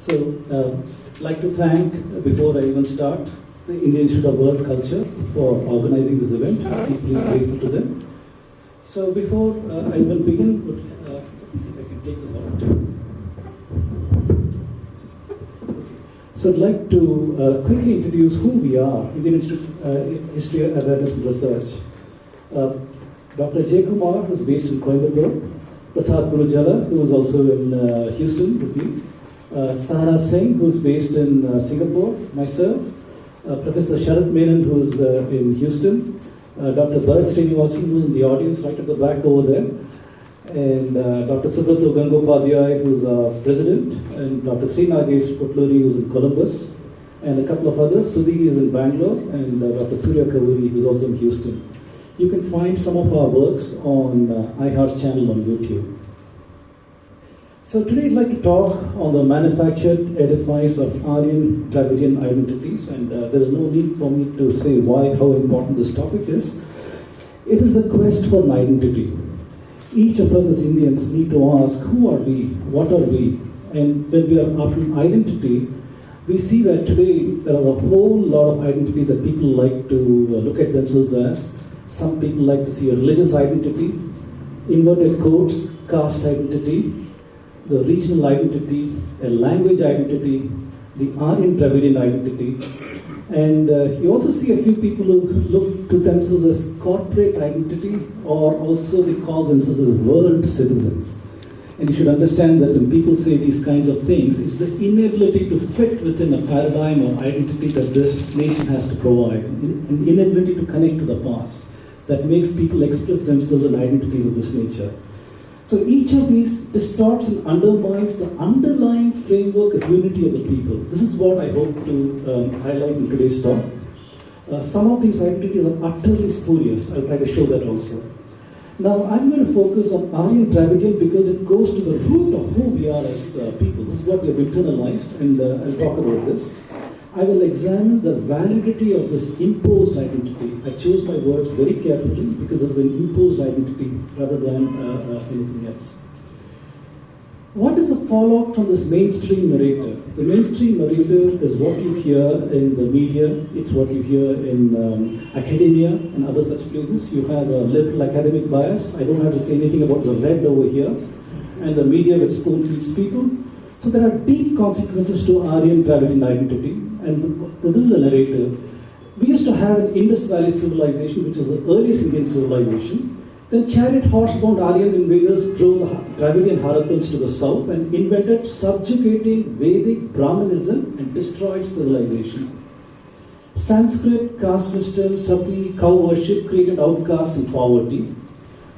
I'd like to thank, before I even start, the Indian Institute of World Culture for organizing this event. I'm deeply grateful to them. So before I even begin, let me see if I can take this out. So I'd like to quickly introduce who we are, Indian Institute History, Awareness and Research. Dr. J. Kumar, who is based in Coimbatore, Prasad Gurujara, who is also in Houston with me, Sahara Singh, who is based in Singapore, myself, Professor Sharat Menon, who is in Houston, Dr. Bharat Srinivasan, who is in the audience right at the back over there, and Dr. Subrato Gangopadhyay, who is our president, and Dr. Sri Nagesh Putluri, who is in Columbus, and a couple of others. Sudhi is in Bangalore, and Dr. Surya Kavuri, who is also in Houston. You can find some of our works on iHeart channel on YouTube. So today I'd like to talk on the manufactured edifice of Aryan Dravidian Identities, and there is no need for me to say how important this topic is. It is the quest for an identity. Each of us as Indians need to ask, who are we, what are we? And when we are after an identity, we see that today there are a whole lot of identities that people like to look at themselves as. Some people like to see a religious identity, inverted quotes, caste identity, the regional identity, a language identity, the Aryan Dravidian identity. And you also see a few people who look to themselves as corporate identity, or also they call themselves as world citizens. And you should understand that when people say these kinds of things, it's the inability to fit within a paradigm or identity that this nation has to provide, an inability to connect to the past that makes people express themselves in identities of this nature. So each of these distorts and undermines the underlying framework of unity of the people. This is what I hope to highlight in today's talk. Some of these identities are utterly spurious. I'll try to show that also. Now, I'm going to focus on Aryan Dravidian because it goes to the root of who we are as people. This is what we have internalized, and I'll talk about this. I will examine the validity of this imposed identity. I chose my words very carefully because it's an imposed identity rather than anything else. What is the fallout from this mainstream narrative? The mainstream narrative is what you hear in the media, it's what you hear in academia and other such places. You have a liberal academic bias. I don't have to say anything about the red over here. And the media which spoon-feeds people. So there are deep consequences to Aryan Dravidian identity, and this is a narrative. We used to have an Indus Valley civilization, which was the earliest Indian civilization. Then chariot horse-bound Aryan invaders drove the Dravidian Harappans to the south and invented subjugating Vedic Brahmanism and destroyed civilization. Sanskrit, caste system, sati, cow worship created outcasts and poverty.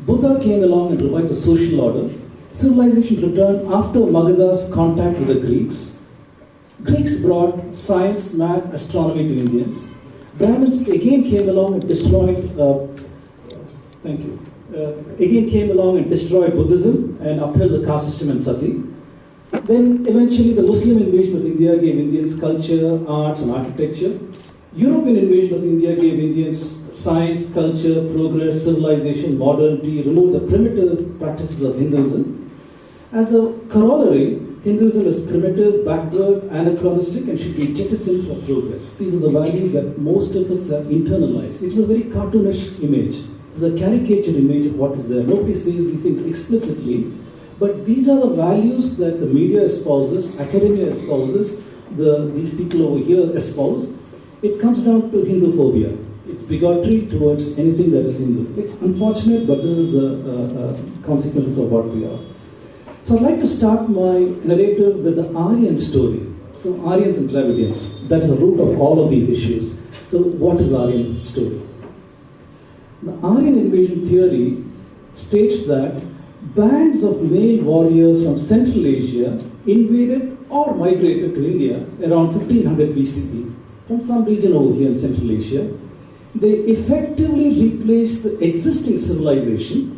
Buddha came along and revised the social order. Civilization returned after Magadha's contact with the Greeks. Greeks brought science, math, astronomy to Indians. Brahmins again came along and destroyed Buddhism and upheld the caste system and sati. Then eventually the Muslim invasion of India gave Indians culture, arts and architecture. European invasion of India gave Indians science, culture, progress, civilization, modernity, removed the primitive practices of Hinduism. As a corollary, Hinduism is primitive, backward, anachronistic, and should be jettisoned for progress. These are the values that most of us have internalized. It's a very cartoonish image. It's a caricature image of what is there. Nobody says these things explicitly, but these are the values that the media espouses, academia espouses, these people over here espouse. It comes down to Hindu-phobia. It's bigotry towards anything that is Hindu. It's unfortunate, but this is the consequences of what we are. So I'd like to start my narrative with the Aryan story. So Aryans and Dravidians, that is the root of all of these issues. So what is Aryan story? The Aryan invasion theory states that bands of male warriors from Central Asia invaded or migrated to India around 1500 BCE from some region over here in Central Asia. They effectively replaced the existing civilization,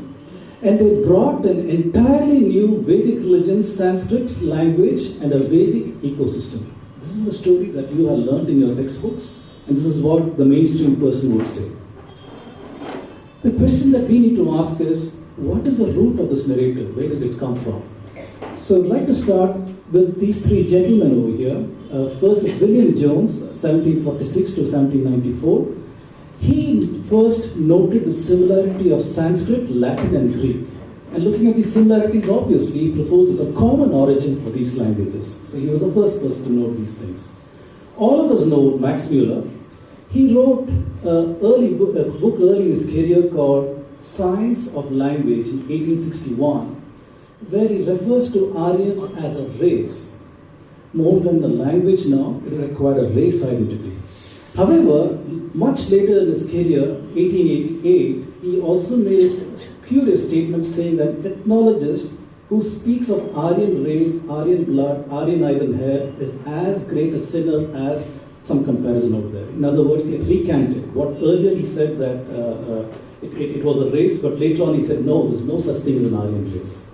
and they brought an entirely new Vedic religion, Sanskrit language, and a Vedic ecosystem. This is the story that you have learned in your textbooks, and this is what the mainstream person would say. The question that we need to ask is, what is the root of this narrative? Where did it come from? So I'd like to start with these three gentlemen over here. First is William Jones, 1746 to 1794. He first noted the similarity of Sanskrit, Latin, and Greek. And looking at these similarities, obviously, he proposes a common origin for these languages. So he was the first person to note these things. All of us know Max Muller. He wrote a book early in his career called Science of Language in 1861, where he refers to Aryans as a race. More than the language now, it required a race identity. However, much later in his career, 1888, he also made a curious statement saying that an ethnologist who speaks of Aryan race, Aryan blood, Aryan eyes and hair is as great a sinner as some comparison out there. In other words, he recanted what earlier he said that it was a race, but later on he said no, there's no such thing as an Aryan race.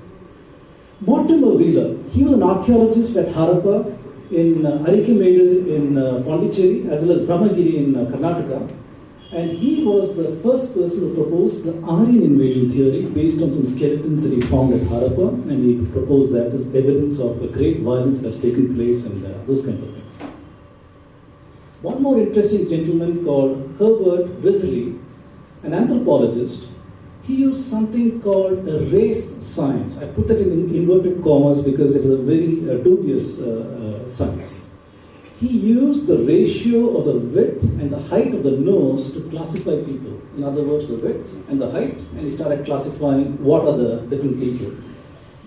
Mortimer Wheeler, he was an archaeologist at Harappa, in Arikamedu in Pondicherry, as well as Brahmagiri in Karnataka. And he was the first person who proposed the Aryan invasion theory based on some skeletons that he found at Harappa, and he proposed that as evidence of a great violence that has taken place and those kinds of things. One more interesting gentleman called Herbert Risley, an anthropologist, he used something called a race science. I put that in inverted commas because it is a very dubious science. He used the ratio of the width and the height of the nose to classify people. In other words, the width and the height, and he started classifying what are the different people.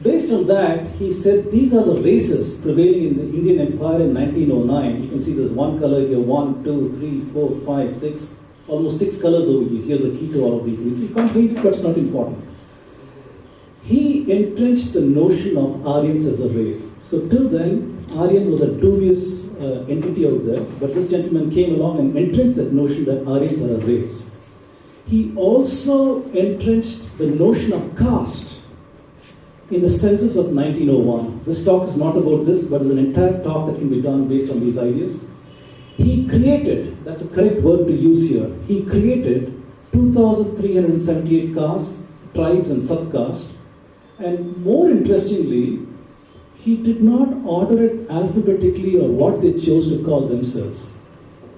Based on that, he said these are the races prevailing in the Indian Empire in 1909. You can see there's one color here, 1, 2, 3, 4, 5, 6, almost 6 colors over here. Here's the key to all of these things. You can't read it, but it's not important. He entrenched the notion of Aryans as a race. So till then, Aryan was a dubious entity out there, but this gentleman came along and entrenched that notion that Aryans are a race. He also entrenched the notion of caste in the census of 1901. This talk is not about this, but it's an entire talk that can be done based on these ideas. He created, that's the correct word to use here, he created 2,378 castes, tribes and subcastes, and more interestingly, he did not order it alphabetically or what they chose to call themselves.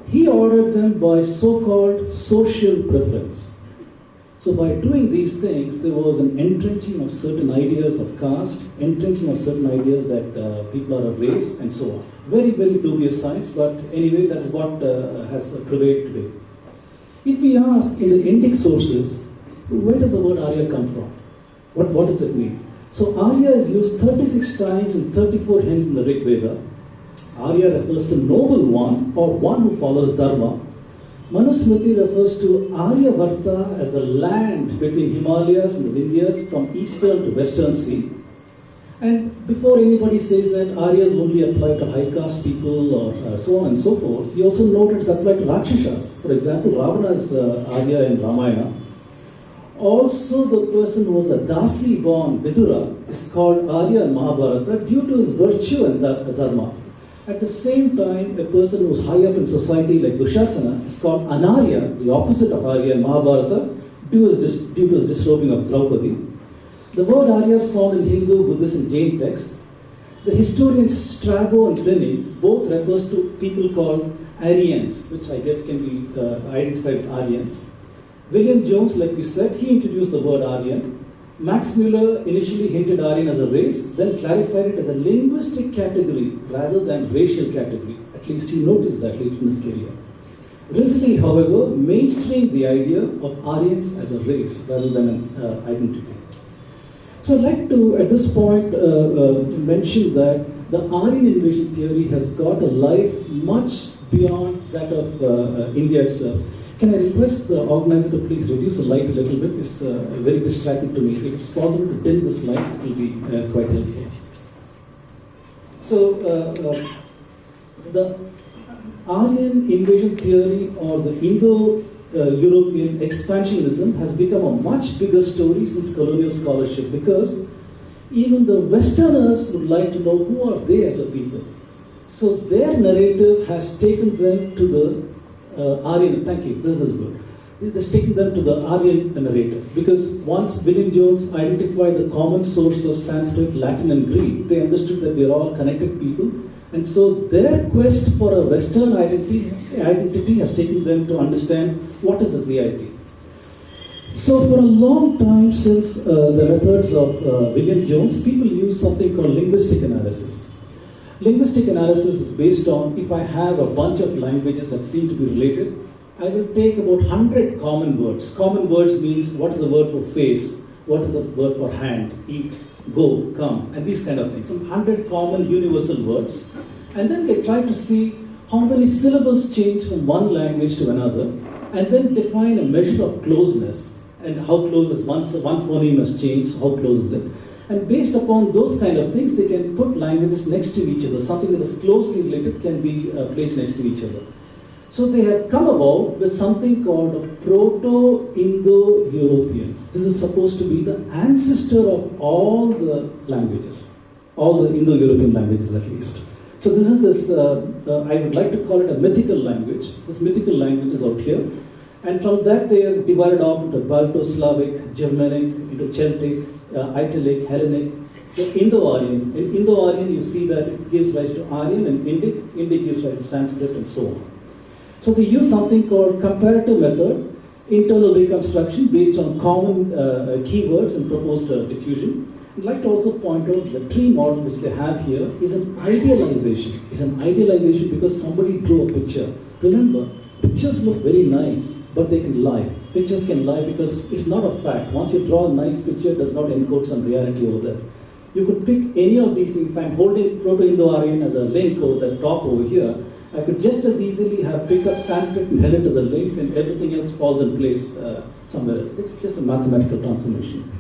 He ordered them by so-called social preference. So by doing these things, there was an entrenching of certain ideas of caste, entrenching of certain ideas that people are a race, and so on. Very, very dubious science, but anyway, that's what has prevailed today. If we ask in the Indic sources, where does the word Arya come from? What does it mean? So Arya is used 36 times in 34 hymns in the Rig Veda. Arya refers to noble one or one who follows Dharma. Manusmriti refers to Aryavarta as the land between Himalayas and the Vindhyas from eastern to western sea. And before anybody says that Aryas only apply to high caste people or so on and so forth, he also noted it's applied to Rakshasas. For example, Ravana is Arya in Ramayana. Also, the person who was a Dasi born Vidura is called Arya in Mahabharata due to his virtue and dharma. At the same time, a person who is high up in society like Dushasana is called Anarya, the opposite of Arya in Mahabharata, due to his disrobing of Draupadi. The word Arya is found in Hindu, Buddhist and Jain texts. The historians Strabo and Pliny both refers to people called Aryans, which I guess can be identified with Aryans. William Jones, like we said, he introduced the word Aryan. Max Muller initially hinted Aryan as a race, then clarified it as a linguistic category rather than racial category. At least he noticed that later in his career. Risley, however, mainstreamed the idea of Aryans as a race rather than an identity. So I'd like to, at this point, mention that the Aryan invasion theory has got a life much beyond that of India itself. Can I request the organizer to please reduce the light a little bit? It's very distracting to me. If it's possible to dim this light, it will be quite helpful. So, the Aryan invasion theory or the Indo-European expansionism has become a much bigger story since colonial scholarship, because even the Westerners would like to know who are they as a people. So their narrative has taken them to the Aryan, thank you, this is good. just taking them to the Aryan narrative. Because once William Jones identified the common source of Sanskrit, Latin, and Greek, they understood that we are all connected people. And so their quest for a Western identity has taken them to understand what is the ZIP. So for a long time since the methods of William Jones, people use something called linguistic analysis. Linguistic analysis is based on, if I have a bunch of languages that seem to be related, I will take about 100 common words. Common words means what is the word for face, what is the word for hand, eat, go, come, and these kind of things. Some 100 common universal words. And then they try to see how many syllables change from one language to another, and then define a measure of closeness. And how close is one phoneme has changed, how close is it? And based upon those kind of things, they can put languages next to each other. Something that is closely related can be placed next to each other. So they have come about with something called a Proto-Indo-European. This is supposed to be the ancestor of all the languages, all the Indo-European languages at least. So this is this, I would like to call it a mythical language. This mythical language is out here. And from that they are divided off into Balto-Slavic, Germanic, into Celtic, Italic, Hellenic, the Indo-Aryan. In Indo-Aryan you see that it gives rise to Aryan, and Indic. Indic gives rise to Sanskrit, and so on. So they use something called comparative method, internal reconstruction based on common keywords and proposed diffusion. I'd like to also point out the tree model which they have here is an idealization. It's an idealization because somebody drew a picture. Remember, pictures look very nice, but they can lie. Pictures can lie because it's not a fact. Once you draw a nice picture, it does not encode some reality over there. You could pick any of these things. If I'm holding Proto-Indo-Aryan as a link over the top over here, I could just as easily have picked up Sanskrit and held it as a link, and everything else falls in place somewhere else. It's just a mathematical transformation.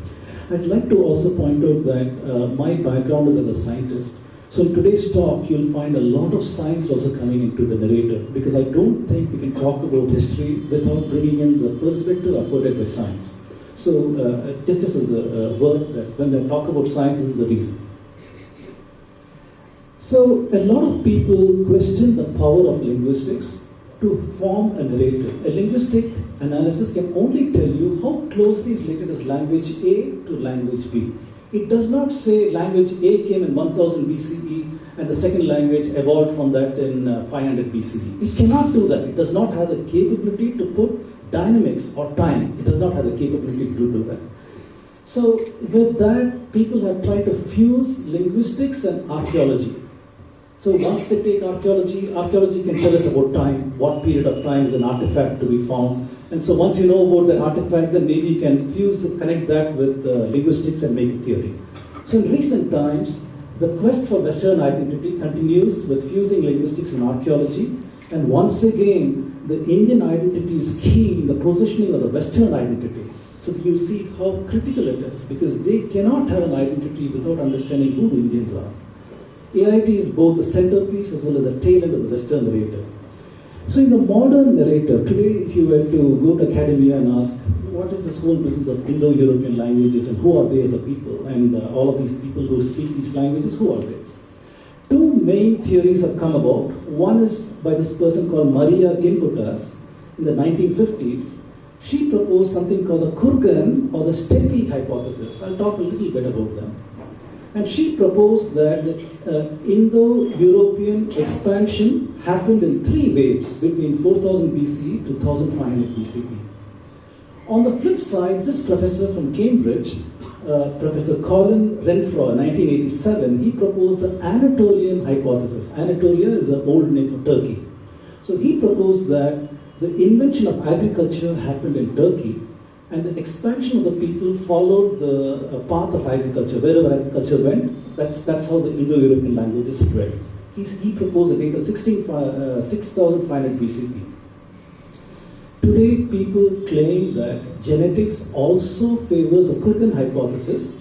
I'd like to also point out that my background is as a scientist. So in today's talk, you'll find a lot of science also coming into the narrative, because I don't think we can talk about history without bringing in the perspective afforded by science. So just as a word that when I talk about science, this is the reason. So a lot of people question the power of linguistics to form a narrative. A linguistic analysis can only tell you how closely related is language A to language B. It does not say language A came in 1000 BCE and the second language evolved from that in 500 BCE. It cannot do that. It does not have the capability to put dynamics or time. It does not have the capability to do that. So with that, people have tried to fuse linguistics and archaeology. So once they take archaeology, archaeology can tell us about time, what period of time is an artifact to be found. And so once you know about that artifact, then maybe you can connect that with linguistics and make a theory. So in recent times, the quest for Western identity continues with fusing linguistics and archaeology. And once again, the Indian identity is key in the positioning of the Western identity. So you see how critical it is, because they cannot have an identity without understanding who the Indians are. AIT is both the centerpiece as well as the tail end of the Western narrative. So in the modern narrative, today if you were to go to academia and ask, what is this whole business of Indo-European languages and who are they as a people? And all of these people who speak these languages, who are they? Two main theories have come about. One is by this person called Maria Gimbutas in the 1950s. She proposed something called the Kurgan or the steppe hypothesis. I'll talk a little bit about them. And she proposed that Indo-European expansion happened in three waves between 4000 BCE to 1500 BCE. On the flip side, this professor from Cambridge, Professor Colin Renfrew, in 1987, he proposed the Anatolian Hypothesis. Anatolia is an old name for Turkey. So he proposed that the invention of agriculture happened in Turkey, and the expansion of the people followed the path of agriculture. Wherever agriculture went, that's how the Indo-European languages spread. He proposed a date of 6500 BCE. Today, people claim that genetics also favors the Kurgan hypothesis.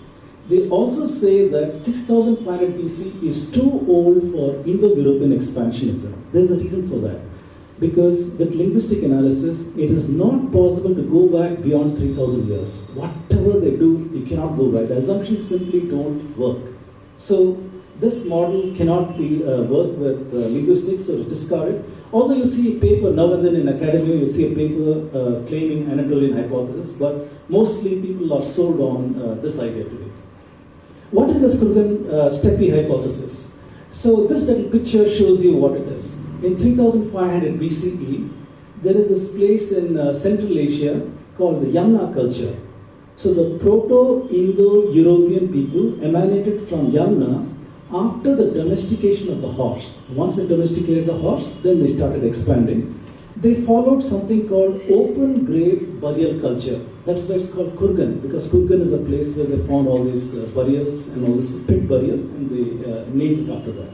They also say that 6500 BC is too old for Indo-European expansionism. There's a reason for that. Because with linguistic analysis, it is not possible to go back beyond 3000 years. Whatever they do, you cannot go back. The assumptions simply don't work. So this model cannot be work with linguistics, so discard it. Although you'll see a paper now and then in academia, you'll see a paper claiming Anatolian hypothesis, but mostly people are sold on this idea today. What is this Kurgan-Steppe hypothesis? So this little picture shows you what it is. In 3500 BCE, there is this place in Central Asia called the Yamna culture. So the Proto-Indo-European people emanated from Yamna after the domestication of the horse. Once they domesticated the horse, then they started expanding. They followed something called open grave burial culture. That's why it's called Kurgan, because Kurgan is a place where they found all these burials and all this pit burial, and they named it after that.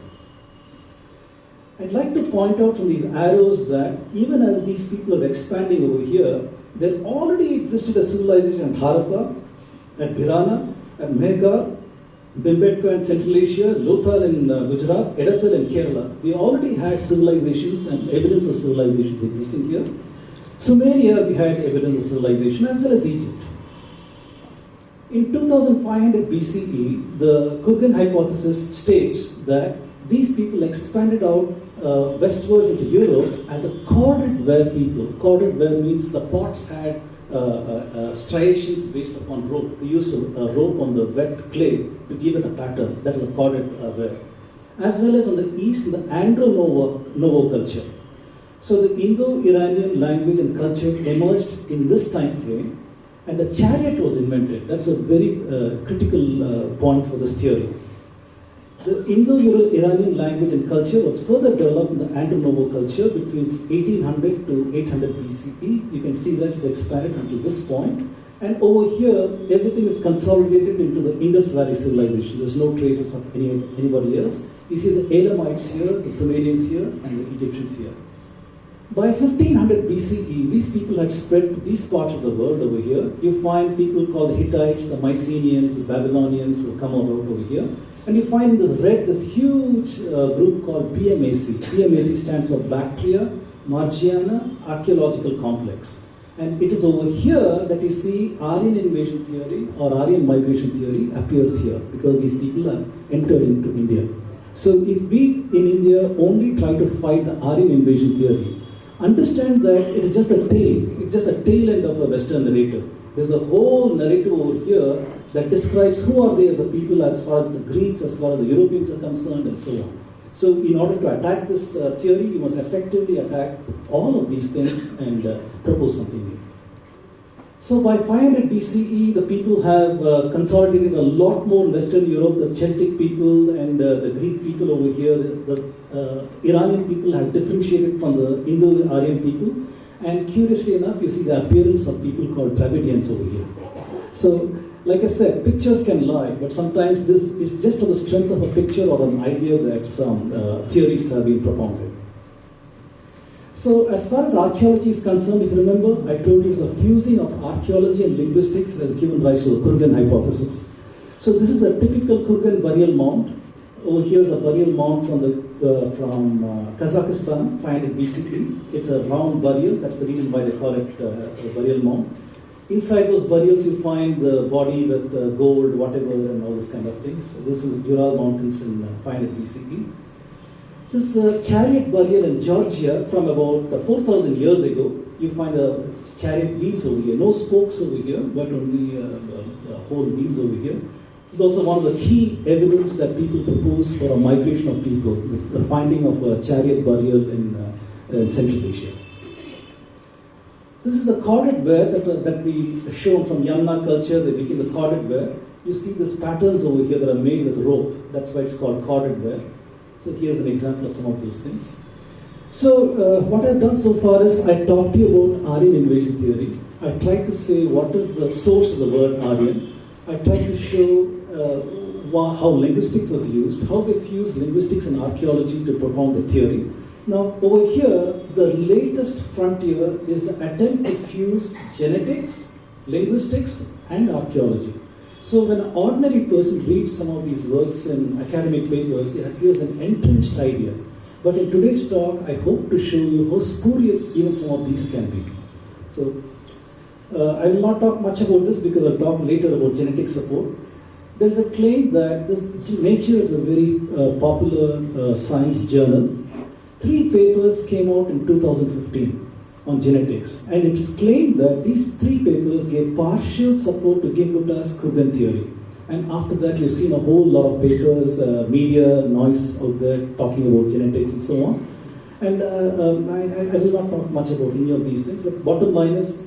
I'd like to point out from these arrows that even as these people are expanding over here, there already existed a civilization at Harappa, at Bhirana, at Meghar, Bhimbetka in Central Asia, Lothal in Gujarat, Edathal in Kerala. We already had civilizations and evidence of civilizations existing here. Sumeria, we had evidence of civilization, as well as Egypt. In 2500 BCE, the Kurgan hypothesis states that these people expanded out westwards into Europe as a corded ware people. Corded ware means the pots had striations based upon rope. They used a rope on the wet clay to give it a pattern. That is a corded ware. As well as on the east, the Andro-Novo culture. So the Indo-Iranian language and culture emerged in this time frame, and the chariot was invented. That's a very critical point for this theory. The Indo-Iranian language and culture was further developed in the Andro-Novo culture between 1800 to 800 BCE. You can see that it's expanded until this point. And over here, everything is consolidated into the Indus Valley civilization. There's no traces of anybody else. You see the Elamites here, the Sumerians here, and the Egyptians here. By 1500 BCE, these people had spread to these parts of the world over here. You find people called the Hittites, the Mycenaeans, the Babylonians who come out over here. And you find in this red, this huge group called PMAC. PMAC stands for Bactria Margiana Archaeological Complex. And it is over here that you see Aryan invasion theory or Aryan migration theory appears here, because these people have entered into India. So if we in India only try to fight the Aryan invasion theory, understand that it is just a tail. It's just a tail end of a Western narrative. There's a whole narrative over here that describes who are they as a people as far as the Greeks, as far as the Europeans are concerned, and so on. So in order to attack this theory, you must effectively attack all of these things and propose something new. So by 500 BCE, the people have consolidated a lot more in Western Europe. The Celtic people and the Greek people over here, the Iranian people have differentiated from the Indo-Aryan people. And curiously enough, you see the appearance of people called Dravidians over here. So, like I said, pictures can lie, but sometimes this is just on the strength of a picture or an idea that some theories have been propounded. So, as far as archaeology is concerned, if you remember, I told you it's a fusing of archaeology and linguistics that has given rise to the Kurgan hypothesis. So, this is a typical Kurgan burial mound. Over here is a burial mound from Kazakhstan, 500 BCE. It's a round burial. That's the reason why they call it a burial mound. Inside those burials, you find the body with gold, whatever, and all these kind of things. So this is Ural Mountains in 500 BCE. This chariot burial in Georgia from about 4,000 years ago, you find chariot wheels over here. No spokes over here, but only whole wheels over here. It's also one of the key evidence that people propose for a migration of people, the finding of a chariot burial in Central Asia. This is the corded ware that we shown from Yamna culture. They became the corded ware. You see these patterns over here that are made with rope. That's why it's called corded ware. So here's an example of some of those things. So what I've done so far is I talked to you about Aryan invasion theory. I tried to say what is the source of the word Aryan. I tried to show how linguistics was used, how they fused linguistics and archaeology to propound the theory. Now, over here, the latest frontier is the attempt to fuse genetics, linguistics, and archaeology. So when an ordinary person reads some of these works in academic papers, it appears an entrenched idea. But in today's talk, I hope to show you how spurious even some of these can be. So I will not talk much about this because I'll talk later about genetic support. There's a claim that Nature is a very popular science journal. 3 papers came out in 2015 on genetics, and it is claimed that these 3 papers gave partial support to Gimbuta's-Kugan theory. And after that, you've seen a whole lot of papers, media noise out there talking about genetics and so on. And I will not talk much about any of these things, but bottom line is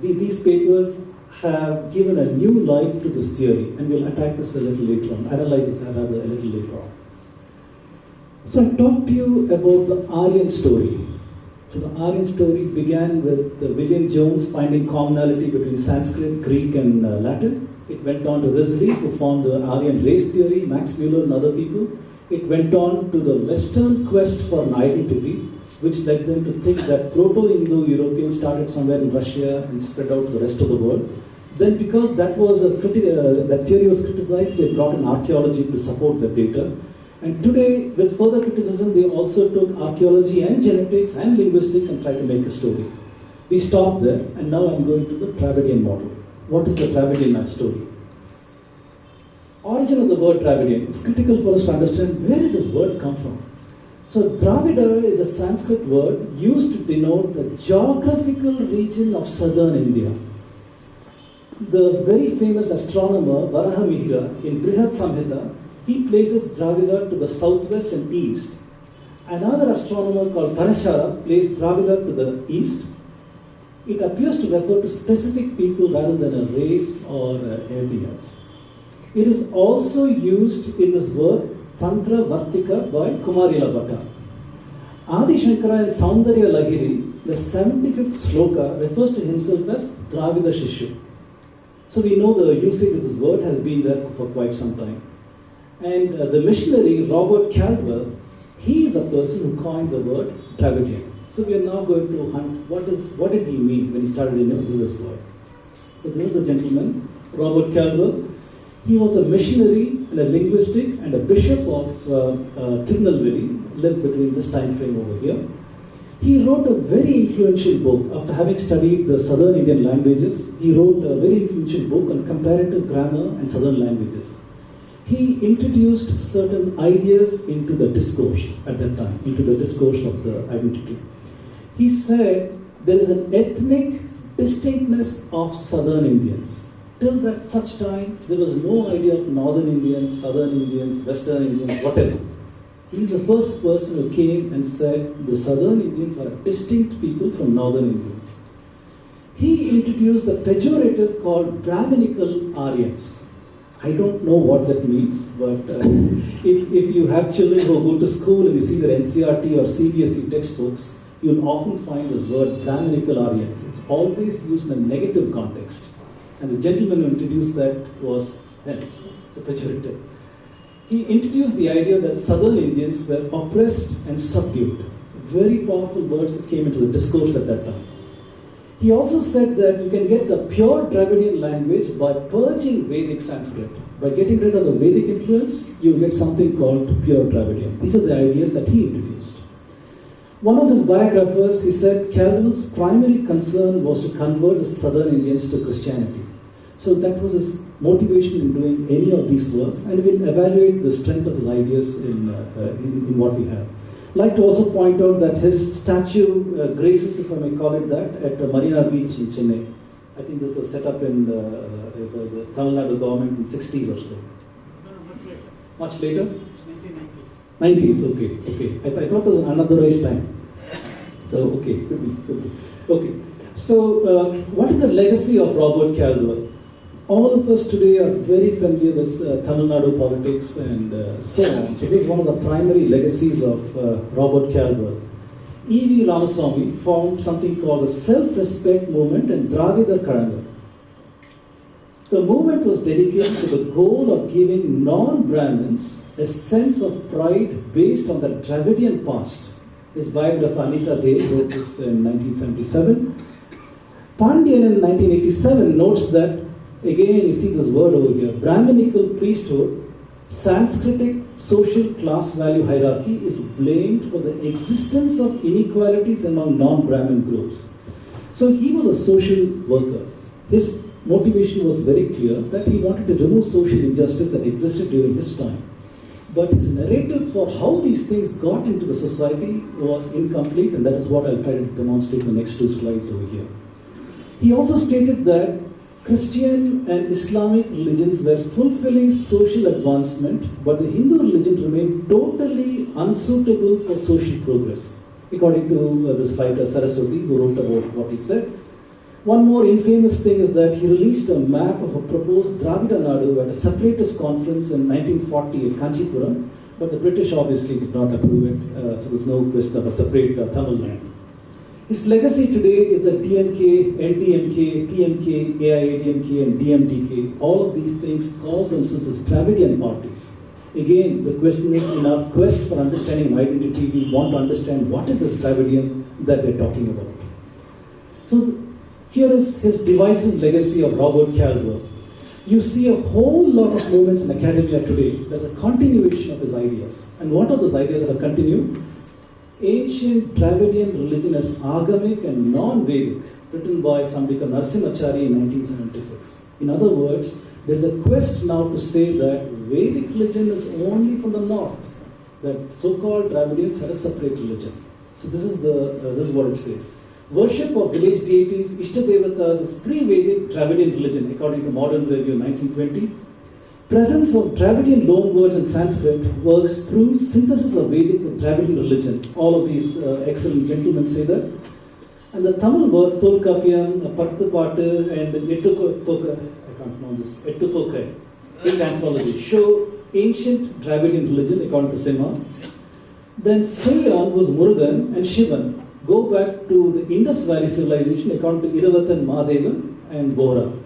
these papers have given a new life to this theory, and we'll attack this a little later on, analyze this rather a little later on. So I talked to you about the Aryan story. So the Aryan story began with William Jones finding commonality between Sanskrit, Greek, and Latin. It went on to Risley, who found the Aryan race theory, Max Muller and other people. It went on to the Western quest for an identity, which led them to think that Proto-Indo-European started somewhere in Russia and spread out to the rest of the world. Then, because that theory was criticized, they brought in archaeology to support their data. And today, with further criticism, they also took archaeology and genetics and linguistics and tried to make a story. We stopped there, and now I'm going to the Dravidian model. What is the Dravidian story? Origin of the word Dravidian. It's critical for us to understand where did this word come from. So Dravida is a Sanskrit word used to denote the geographical region of southern India. The very famous astronomer Varahamihira in Brihad Samhita, he places Dravida to the southwest and east. Another astronomer called Parashara placed Dravida to the east. It appears to refer to specific people rather than a race or anything else. It is also used in this work Tantra Vartika by Kumarila Bhatta. Adi Shankara in Saundarya Lahiri, the 75th sloka, refers to himself as Dravida Shishu. So we know the usage of this word has been there for quite some time. And the missionary Robert Caldwell, he is a person who coined the word Dravidian. So we are now going to hunt what did he mean when he started using this word. So this is the gentleman, Robert Caldwell. He was a missionary and a linguistic and a bishop of Tirunelveli, lived between this time frame over here. He wrote a very influential book after having studied the southern Indian languages. He wrote a very influential book on comparative grammar and southern languages. He introduced certain ideas into the discourse at that time, into the discourse of the identity. He said there is an ethnic distinctness of southern Indians. Till that such time, there was no idea of northern Indians, southern Indians, western Indians, whatever. He is the first person who came and said the southern Indians are distinct people from northern Indians. He introduced the pejorative called Brahminical Aryans. I don't know what that means, but if you have children who go to school and you see their NCRT or CBSE textbooks, you'll often find this word Brahminical Aryans. It's always used in a negative context. And the gentleman who introduced that was him. It's a pejorative. He introduced the idea that southern Indians were oppressed and subdued. Very powerful words that came into the discourse at that time. He also said that you can get a pure Dravidian language by purging Vedic Sanskrit. By getting rid of the Vedic influence, you will get something called pure Dravidian. These are the ideas that he introduced. One of his biographers, he said, Caldwell's primary concern was to convert the southern Indians to Christianity. So that was his motivation in doing any of these works, and we'll evaluate the strength of his ideas in what we have. I'd like to also point out that his statue graces, if I may call it that, at Marina Beach in Chennai. I think this was set up in the Tamil Nadu government in the 60s or so. No, much later. Much later? 90s, okay. I thought it was an unauthorized time. So, okay, could be. Okay, so what is the legacy of Robert Caldwell? All of us today are very familiar with Tamil Nadu politics and so on. So this is one of the primary legacies of Robert Caldwell. E.V. Ramaswamy formed something called the Self-Respect Movement and Dravida Karanga. The movement was dedicated to the goal of giving non-Brahmins a sense of pride based on the Dravidian past. His biographer Anita Dey wrote this in 1977. Pandian in 1987 notes that, again, you see this word over here, Brahminical priesthood, Sanskritic social class value hierarchy is blamed for the existence of inequalities among non-Brahmin groups. So he was a social worker. His motivation was very clear, that he wanted to remove social injustice that existed during his time. But his narrative for how these things got into the society was incomplete, and that is what I'll try to demonstrate in the next 2 slides over here. He also stated that Christian and Islamic religions were fulfilling social advancement, but the Hindu religion remained totally unsuitable for social progress, according to this writer Saraswati, who wrote about what he said. One more infamous thing is that he released a map of a proposed Dravida Nadu at a separatist conference in 1940 at Kanchipuram, but the British obviously did not approve it, so there's no question of a separate Tamil land. His legacy today is that DMK, LDMK, PMK, AIADMK and DMDK, all of these things call themselves as Dravidian parties. Again, the question is, in our quest for understanding identity, we want to understand what is this Dravidian that we're talking about. So here is his divisive legacy of Robert Calver. You see a whole lot of movements in academia today. There's a continuation of his ideas. And what are those ideas that are continued? Ancient Dravidian religion as agamic and non-Vedic, written by somebody called Narasimhachari in 1976. In other words, there's a quest now to say that Vedic religion is only from the north, that so-called Dravidians had a separate religion. So this is what it says. Worship of village deities, Ishtadevatas, is pre-Vedic Dravidian religion, according to Modern Review 1920. Presence of Dravidian loanwords in Sanskrit works proves synthesis of Vedic with Dravidian religion. All of these excellent gentlemen say that. And the Tamil words Tolkappiyam, Pattu Pattu, and Ettuthokka, I can't pronounce this, Ettuthokka, in anthropology, show ancient Dravidian religion, according to Sema. Then Sriyan was Murugan and Shivan go back to the Indus Valley civilization, according to Iravathan Mahadevan and Bohra.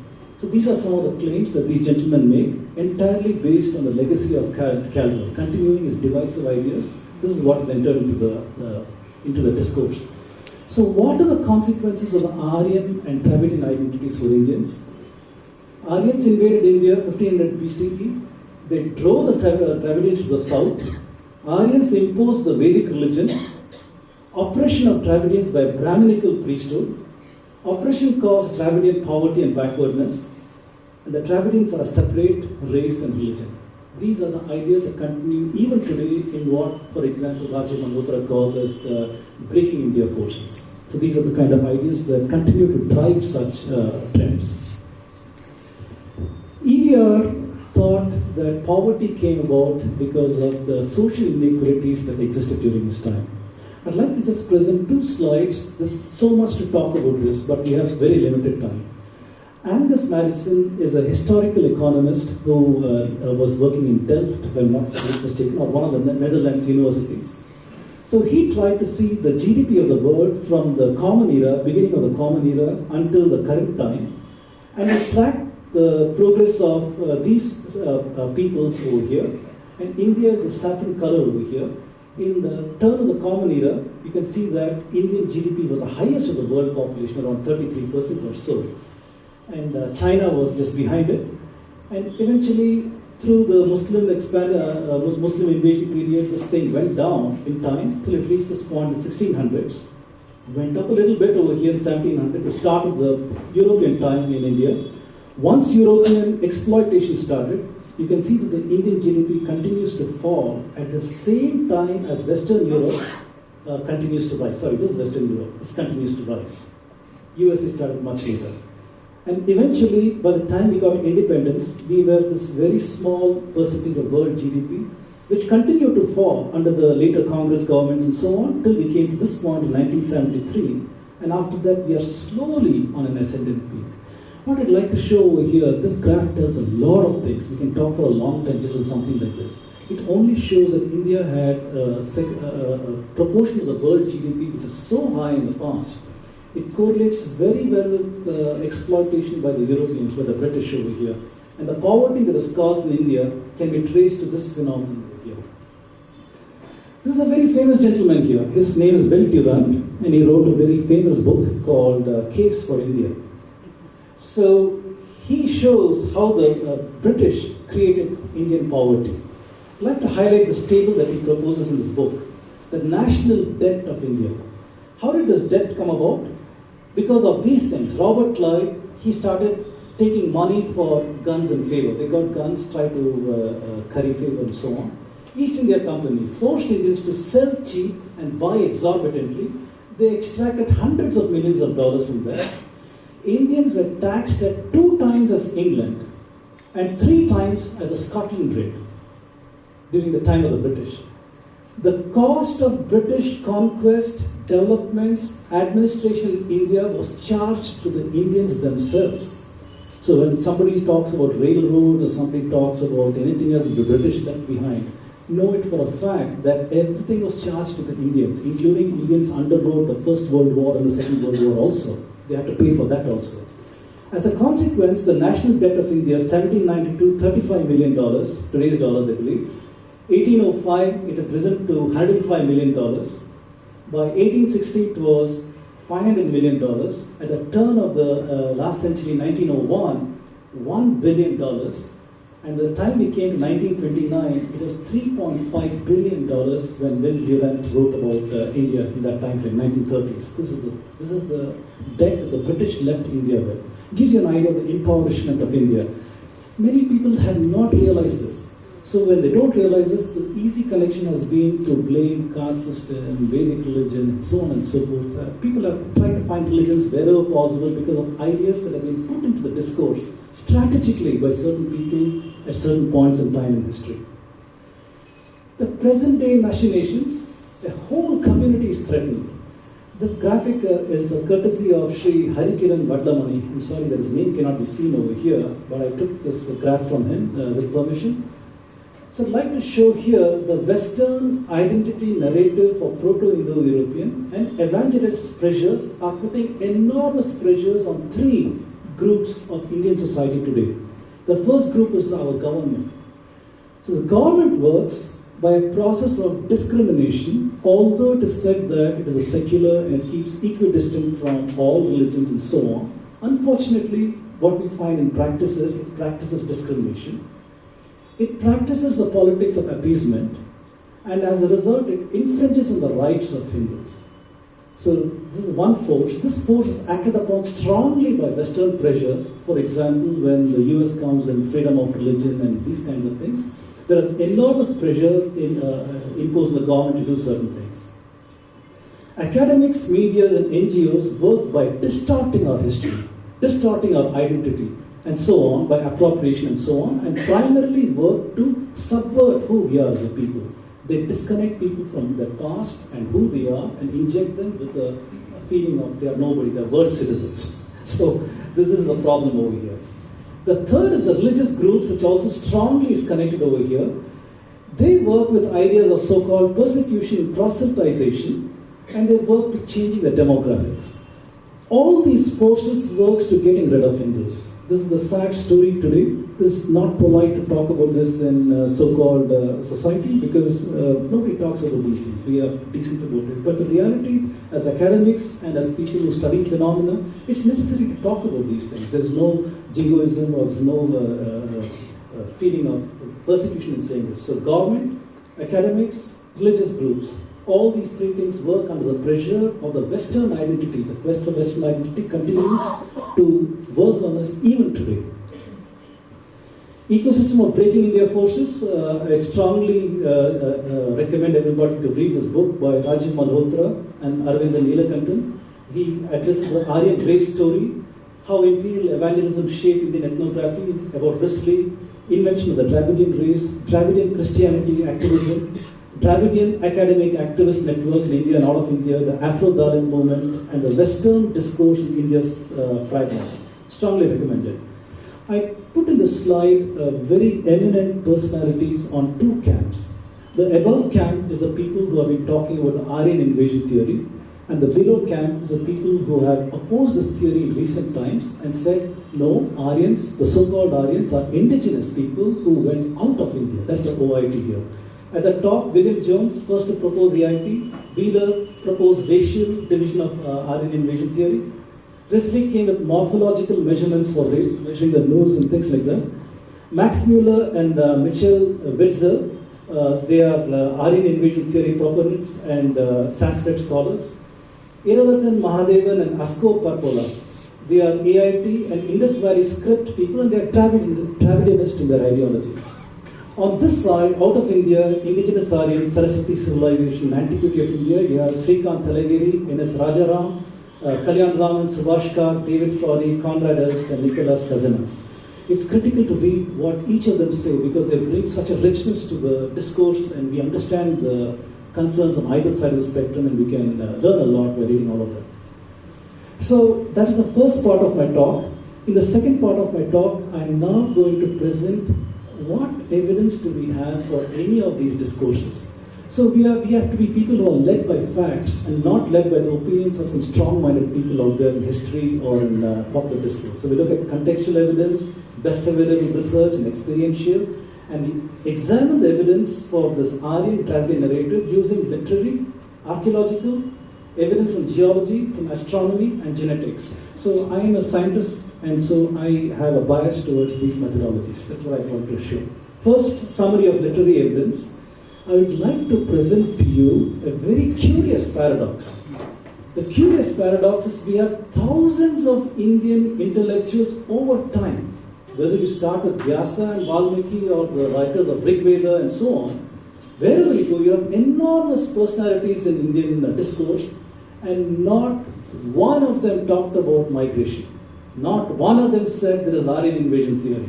So these are some of the claims that these gentlemen make, entirely based on the legacy of Calver, continuing his divisive ideas. This is what is entered into the discourse. So what are the consequences of the Aryan and Dravidian identities for Indians? Aryans invaded India 1500 BCE. They drove the Dravidians to the south. Aryans imposed the Vedic religion. Oppression of Dravidians by Brahminical priesthood. Oppression caused Dravidian poverty and backwardness. And the Dravidians are a separate race and religion. These are the ideas that continue even today in what, for example, Raja Malhotra calls as breaking India forces. So these are the kind of ideas that continue to drive such trends. EVR thought that poverty came about because of the social inequalities that existed during his time. I'd like to just present 2 slides. There's so much to talk about this, but we have very limited time. Angus Madison is a historical economist who was working in Delft, if I'm not mistaken, or one of the Netherlands universities. So he tried to see the GDP of the world from the Common Era, beginning of the Common Era, until the current time, and he tracked the progress of these peoples over here. And India is the saffron color over here. In the turn of the Common Era, you can see that Indian GDP was the highest of the world population, around 33% or so. And China was just behind it. And eventually, through the Muslim invasion period, this thing went down in time till it reached this point in 1600s. Went up a little bit over here in 1700, the start of the European time in India. Once European exploitation started, you can see that the Indian GDP continues to fall at the same time as Western Europe continues to rise. Sorry, this is Western Europe. This continues to rise. USA started much later. And eventually, by the time we got independence, we were this very small percentage of world GDP, which continued to fall under the later Congress governments and so on, till we came to this point in 1973. And after that, we are slowly on an ascendant peak. What I'd like to show over here, this graph tells a lot of things. We can talk for a long time just on something like this. It only shows that India had a proportion of the world GDP which is so high in the past. It correlates very well with exploitation by the Europeans, by the British over here. And the poverty that is caused in India can be traced to this phenomenon over here. This is a very famous gentleman here. His name is Bill Durant, and he wrote a very famous book called Case for India. So he shows how the British created Indian poverty. I'd like to highlight this table that he proposes in this book, the national debt of India. How did this debt come about? Because of these things. Robert Clive, he started taking money for guns and favor. They got guns, tried to curry favor and so on. East India Company forced Indians to sell cheap and buy exorbitantly. They extracted hundreds of millions of dollars from there. Indians were taxed at 2 times as England and 3 times as the Scotland rate during the time of the British. The cost of British conquest, developments, administration in India was charged to the Indians themselves. So when somebody talks about railroads or somebody talks about anything else the British left behind, know it for a fact that everything was charged to the Indians, including Indians underwrote the First World War and the Second World War also. They had to pay for that also. As a consequence, the national debt of India, 1792, $35 million, today's dollars I believe. 1805, it had risen to $105 million. By 1860, it was $500 million. At the turn of the last century, 1901, $1 billion. And by the time we came to 1929, it was $3.5 billion when Will Durant wrote about India in that time frame, 1930s. This is the debt that the British left India with. Gives you an idea of the impoverishment of India. Many people have not realized this. So when they don't realize this, the easy connection has been to blame caste system, Vedic religion, so on and so forth. People are trying to find religions wherever possible because of ideas that have been put into the discourse strategically by certain people at certain points in time in history. The present day machinations, a whole community is threatened. This graphic is a courtesy of Sri Harikiran Vadlamani. I'm sorry that his name cannot be seen over here, but I took this graph from him with permission. So I'd like to show here the Western identity narrative for Proto-Indo-European and evangelist pressures are putting enormous pressures on 3 groups of Indian society today. The first group is our government. So the government works by a process of discrimination, although it is said that it is a secular and keeps equidistant from all religions and so on. Unfortunately, what we find in practice is it practices discrimination. It practices the politics of appeasement, and as a result, it infringes on the rights of Hindus. So this is one force. This force is acted upon strongly by Western pressures. For example, when the US comes in freedom of religion and these kinds of things, there is enormous pressure imposed on the government to do certain things. Academics, media, and NGOs work by distorting our history, distorting our identity, and so on, by appropriation and so on, and primarily work to subvert who we are as a people. They disconnect people from their past and who they are and inject them with a feeling of they are nobody, they are world citizens. So this is a problem over here. The third is the religious groups, which also strongly is connected over here. They work with ideas of so-called persecution, proselytization, and they work to changing the demographics. All these forces works to getting rid of Hindus. This is the sad story today. This is not polite to talk about this in so-called society because nobody talks about these things. We are decent about it. But the reality, as academics and as people who study phenomena, it's necessary to talk about these things. There's no jingoism or there's no feeling of persecution in saying this. So government, academics, religious groups, all these 3 things work under the pressure of the Western identity. The quest for Western identity continues to work on us even today. Ecosystem of Breaking India Forces. I strongly recommend everybody to read this book by Rajiv Malhotra and Arvind Neelakantan. He addresses the Aryan race story, how imperial evangelism shaped Indian ethnography, about Risley, invention of the Dravidian race, Dravidian Christianity activism, Dravidian academic activist networks in India and out of India, the Afro-Dalit movement, and the Western discourse in India's fragments. Strongly recommended. I put in the slide very eminent personalities on 2 camps. The above camp is the people who have been talking about the Aryan invasion theory, and the below camp is the people who have opposed this theory in recent times and said, no, Aryans, the so-called Aryans, are indigenous people who went out of India. That's the OIT here. At the top, William Jones, first to propose EIT. Wheeler proposed racial division of Aryan invasion theory. Risley came with morphological measurements for race, measuring the nose and things like that. Max Muller and Mitchell Witzer, they are Aryan invasion theory proponents and Sanskrit scholars. Iravathan Mahadevan and Asko Parpola, They are AIT and Indus Valley script people, and they are Dravidianist in their ideologies. On this side, out of India, indigenous Aryan, Saraswati civilization, antiquity of India, you have Srikant Thalagiri, N.S. Rajaram, Kalyan Raman, Subhashkar, David Frawley, Conrad Ernst, and Nicholas Kazenas. It's critical to read what each of them say because they bring such a richness to the discourse, and we understand the concerns on either side of the spectrum, and we can learn a lot by reading all of them. So that is the first part of my talk. In the second part of my talk, I am now going to present what evidence do we have for any of these discourses. So we have to be people who are led by facts and not led by the opinions of some strong-minded people out there in history or in popular discourse. So we look at contextual evidence, best available research and experiential, and we examine the evidence for this Aryan Dravidian narrative using literary, archaeological, evidence from geology, from astronomy and genetics. So I am a scientist, and so I have a bias towards these methodologies. That's what I want to show. First, summary of literary evidence. I would like to present to you a very curious paradox. The curious paradox is we have thousands of Indian intellectuals over time. Whether you start with Vyasa and Valmiki or the writers of Rig Veda and so on, wherever you go, you have enormous personalities in Indian discourse, and not one of them talked about migration. Not one of them said there is Aryan invasion theory.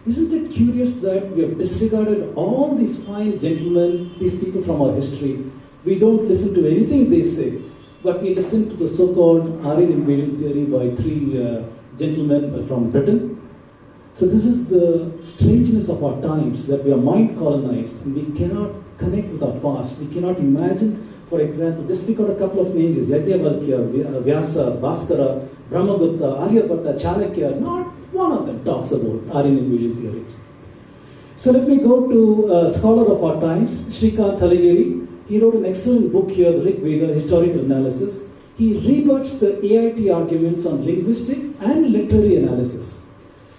Isn't it curious that we have disregarded all these fine gentlemen, these people from our history? We don't listen to anything they say, but we listen to the so-called Aryan invasion theory by three gentlemen from Britain. So this is the strangeness of our times, that we are mind colonized and we cannot connect with our past. We cannot imagine, for example, just pick out a couple of names: Yajnavalkya, Vyasa, Bhaskara, Brahmagupta, Aryabhatta, Chanakya. Not one of them talks about Aryan invasion theory. So let me go to a scholar of our times, Srikant Thalagiri. He wrote an excellent book here, the Rig Veda Historical Analysis. He rebuts the AIT arguments on linguistic and literary analysis.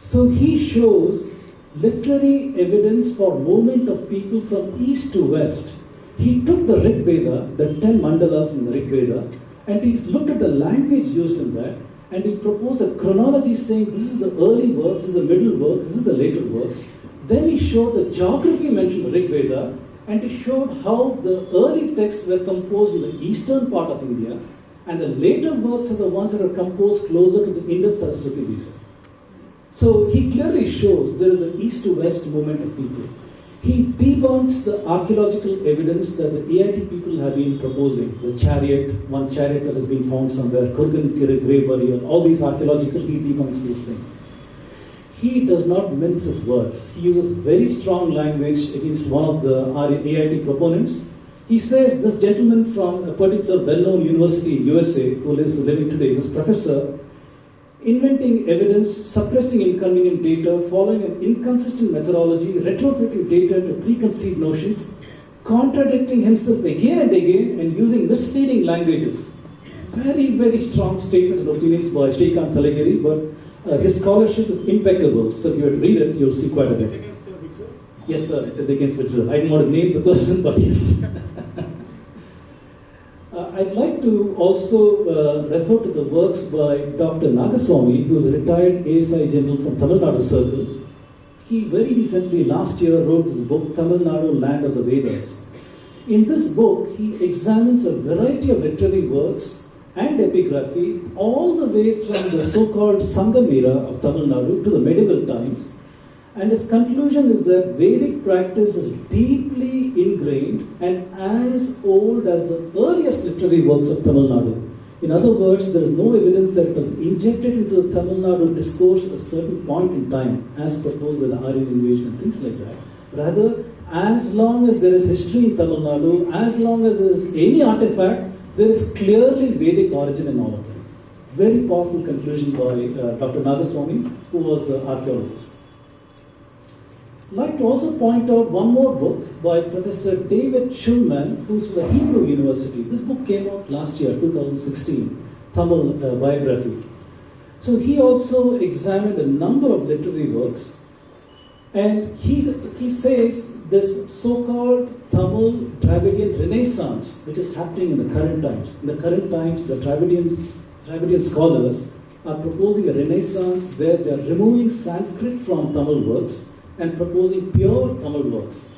So he shows literary evidence for movement of people from east to west. He took the Rig Veda, the 10 mandalas in the Rig Veda, and he looked at the language used in that, and he proposed a chronology saying this is the early works, this is the middle works, this is the later works. Then he showed the geography mentioned in the Rig Veda, and he showed how the early texts were composed in the eastern part of India, and the later works are the ones that are composed closer to the Indus-Saraswati basin. So he clearly shows there is an east to west movement of people. He debunks the archaeological evidence that the AIT people have been proposing. The chariot, one chariot that has been found somewhere, Kurgan grave burial, all these archaeological, he debunks those things. He does not mince his words. He uses very strong language against one of the AIT proponents. He says this gentleman from a particular well-known university in USA, who is living today, this professor, inventing evidence, suppressing inconvenient data, following an inconsistent methodology, retrofitting data to preconceived notions, contradicting himself again and again, and using misleading languages. Very, very strong statements and opinions by Srikant Thalagiri, but his scholarship is impeccable. So if you read it, you'll see quite a bit. Against the Witzer? Yes, sir, it is against Witzer. I didn't want to name the person, but yes. I'd like to also refer to the works by Dr. Nagaswamy, who is a retired ASI general from Tamil Nadu Circle. He very recently, last year, wrote this book, Tamil Nadu, Land of the Vedas. In this book, he examines a variety of literary works and epigraphy, all the way from the so-called Sangam era of Tamil Nadu to the medieval times. And his conclusion is that Vedic practice is deeply ingrained and as old as the earliest literary works of Tamil Nadu. In other words, there is no evidence that it was injected into the Tamil Nadu discourse at a certain point in time, as proposed by the Aryan invasion and things like that. Rather, as long as there is history in Tamil Nadu, as long as there is any artifact, there is clearly Vedic origin in all of them. Very powerful conclusion by Dr. Nagaswamy, who was an archaeologist. I'd like to also point out one more book by Professor David Schulman, who's from the Hebrew University. This book came out last year, 2016, Tamil biography. So he also examined a number of literary works, and he says this so-called Tamil Dravidian Renaissance, which is happening in the current times. In the current times, the Dravidian scholars are proposing a renaissance where they are removing Sanskrit from Tamil works and proposing pure Tamil works.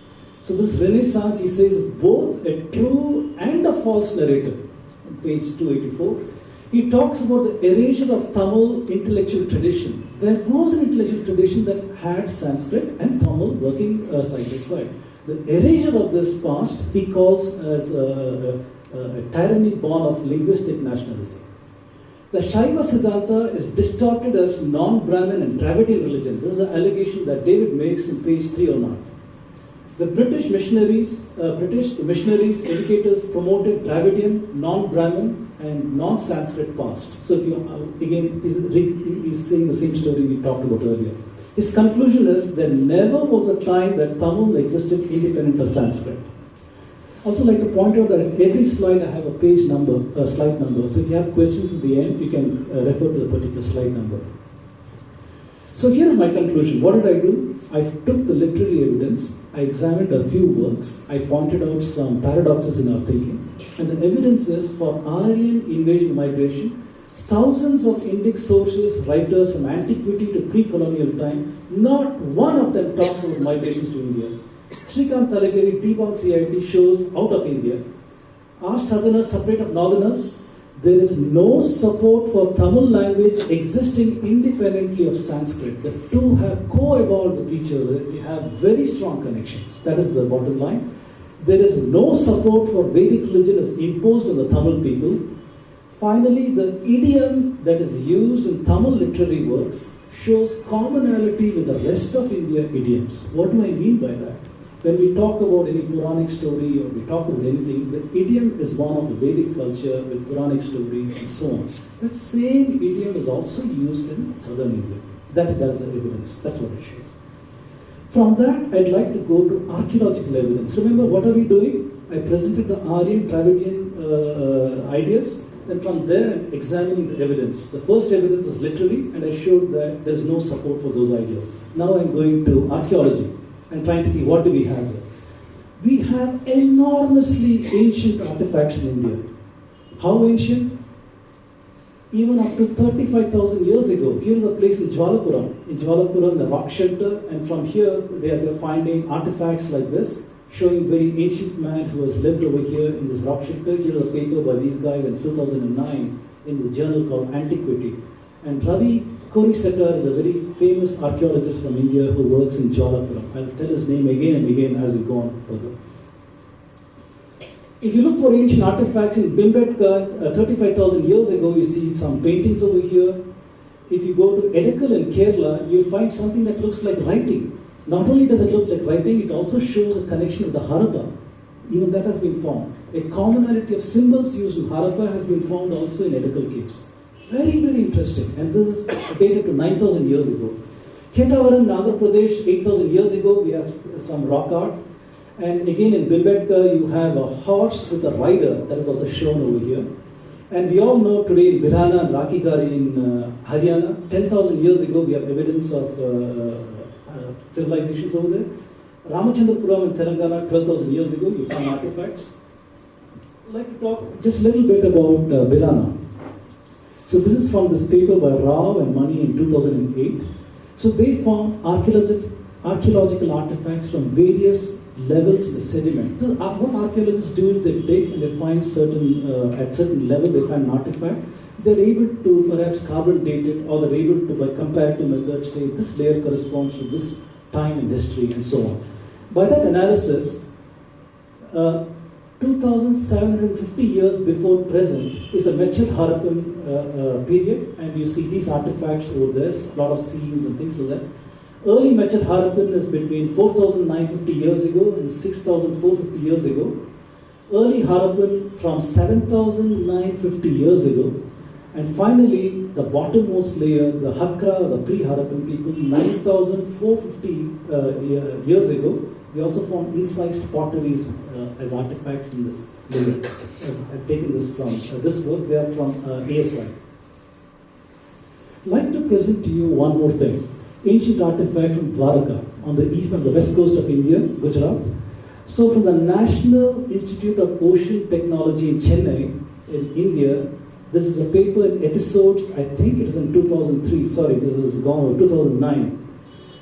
So this renaissance, he says, is both a true and a false narrative. On page 284, he talks about the erasure of Tamil intellectual tradition. There was an intellectual tradition that had Sanskrit and Tamil working side by side. The erasure of this past he calls as a tyranny born of linguistic nationalism. The Shaiva Siddhanta is distorted as non-Brahmin and Dravidian religion. This is an allegation that David makes in page 309. The British missionaries, educators promoted Dravidian, non-Brahmin and non-Sanskrit past. So again, he's saying the same story we talked about earlier. His conclusion is there never was a time that Tamil existed independent of Sanskrit. Also like to point out that at every slide I have a page number, a slide number. So if you have questions at the end, you can refer to the particular slide number. So here is my conclusion. What did I do? I took the literary evidence, I examined a few works, I pointed out some paradoxes in our thinking, and the evidence is for Aryan invasion migration, thousands of Indic sources, writers from antiquity to pre-colonial time, not one of them talks about migrations to India. Srikant Talagiri debunks CIT shows out of India. Are Southerners separate of Northerners? There is no support for Tamil language existing independently of Sanskrit. The two have co-evolved with each other. They have very strong connections. That is the bottom line. There is no support for Vedic religion as imposed on the Tamil people. Finally, the idiom that is used in Tamil literary works shows commonality with the rest of India idioms. What do I mean by that? When we talk about any Puranic story or we talk about anything, the idiom is one of the Vedic culture with Puranic stories and so on. That same idiom is also used in southern India. That is the evidence. That's what it shows. From that, I'd like to go to archaeological evidence. Remember, what are we doing? I presented the Aryan, Dravidian ideas, and from there, I'm examining the evidence. The first evidence is literary, and I showed that there's no support for those ideas. Now I'm going to archaeology and trying to see what do we have there. We have enormously ancient artifacts in India. How ancient? Even up to 35,000 years ago. Here is a place in Jwalapuram. In Jwalapuram, the rock shelter, and from here they're finding artifacts like this, showing very ancient man who has lived over here in this rock shelter. Here is a paper by these guys in 2009 in the journal called Antiquity. And Ravi Korisetar is a very famous archaeologist from India who works in Jwalapuram. I'll tell his name again and again as we go on further. If you look for ancient artifacts in Bhimbetka, 35,000 years ago, you see some paintings over here. If you go to Edekal in Kerala, you'll find something that looks like writing. Not only does it look like writing, it also shows a connection with the Harappa. Even that has been found. A commonality of symbols used in Harappa has been found also in Edekal caves. Very, very interesting. And this is dated to 9,000 years ago. Ketavaram in Andhra Pradesh, 8,000 years ago, we have some rock art. And again in Bhimbetka, you have a horse with a rider that is also shown over here. And we all know today in Birhana and Rakigari in Haryana, 10,000 years ago, we have evidence of civilizations over there. Ramachandrapuram in Telangana, 12,000 years ago, you find artifacts. I'd like to talk just a little bit about Birhana. So this is from this paper by Rao and Mani in 2008. So they found archaeological artifacts from various levels of the sediment. So what archaeologists do is they take and they find at certain level they find an artifact. They're able to perhaps carbon date it, or they're able to by comparative methods say this layer corresponds to this time in history and so on. By that analysis, 2,750 years before present is a mature Harappan period, and you see these artifacts over there, a lot of seals and things like that. Early mature Harappan is between 4,950 years ago and 6,450 years ago. Early Harappan from 7,950 years ago. And finally, the bottommost layer, the Hakra, the pre-Harappan people, 9,450 years ago. They also found incised potteries as artifacts in this layer. I've taken this from this work. They are from ASI. I'd like to present to you one more thing. Ancient artifact from Dwaraka on the east and the west coast of India, Gujarat. So from the National Institute of Ocean Technology in Chennai, in India, This is a paper in episodes, I think it is in 2003, sorry, this is gone, 2009.